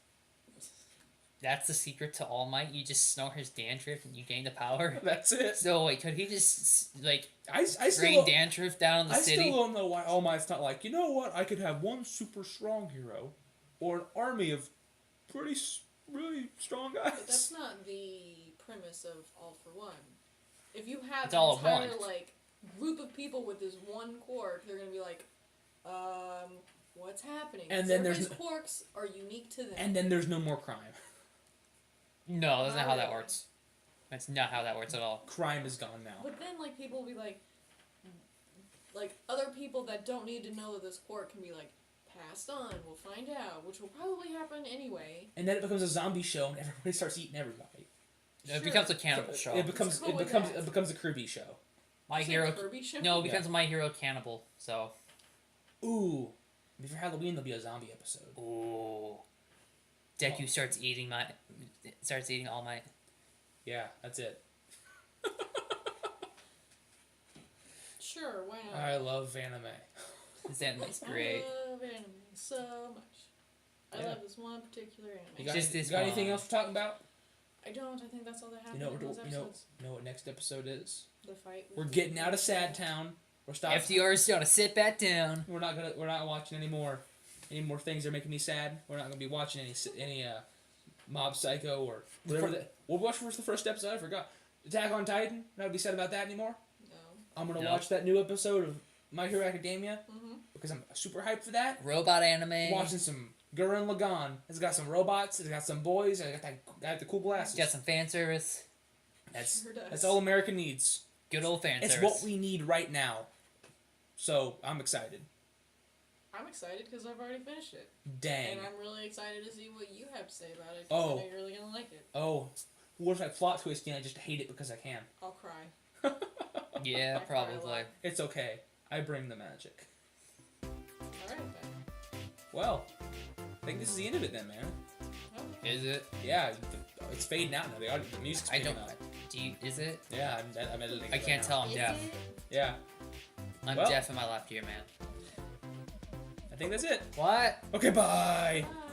That's the secret to All Might. You just snort his dandruff and you gain the power. That's it. So wait, could he just like I rain still, dandruff down on the I city? still don't know why All Might's not like, you know what? I could have one super strong hero, or an army of really strong But that's guys. not the premise of All for One. If you have It's an all at entire once. like group of people with this one quirk, they're gonna be like, what's happening? And 'Cause then there's everybody's quirks are unique to them. And then there's no more crime. No, that's not how that Really? works. That's not how that works at all. Crime is gone now. But then like people will be like other people that don't need to know that this quirk can be like passed on. We'll find out, which will probably happen anyway. And then it becomes a zombie show, and everybody starts eating everybody. It Sure. becomes a cannibal show. It becomes Let's go with that. it becomes a Kirby show. My Is it Hero. Kirby show? No, it becomes a My Hero Cannibal. So. Ooh, maybe for Halloween there'll be a zombie episode. Ooh. Deku starts eating All Might. Yeah, that's it. Sure, why not? I love anime. This anime's great. I love anime so much. I Yeah. love this one particular anime. You got, Just this you got anything one. else to talk about? I don't. I think that's all that You happened know, in those you episodes. know what next episode is? The fight. with We're the- getting out of Sad Town. We're stopping. FDR's gonna sit back down. We're not watching any more things that are making me sad. We're not gonna be watching any Mob Psycho or whatever that. We'll watch the first episode. I forgot. Attack on Titan. Not gonna be sad about that anymore. No. I'm gonna No. watch that new episode of My Hero Academia Mm-hmm. because I'm super hyped for that. Robot anime. Watching some Gurren Lagann. It's got some robots. It's got some boys. I got the cool glasses. Got some fan service. That's Sure does. That's all America needs. good old fan It's service. what we need right now. So I'm excited. I'm excited because I've already finished it. Dang. And I'm really excited to see what you have to say about it. 'Cause Oh. I know you're really gonna like it. Oh, what if I plot twist and I just hate it because I can? I'll cry. Yeah, I cry a probably. lot. It's okay. I bring the magic. Alright then. Well, I think this is the end of it then, man. Is it? Yeah, it's fading out now. The music's I fading don't. out. Do you? Is it? Yeah, I'm editing. I it can't right tell. now. I'm deaf. Yeah, I'm Well- deaf in my left ear, man. I think that's it. What? Okay, bye. Bye.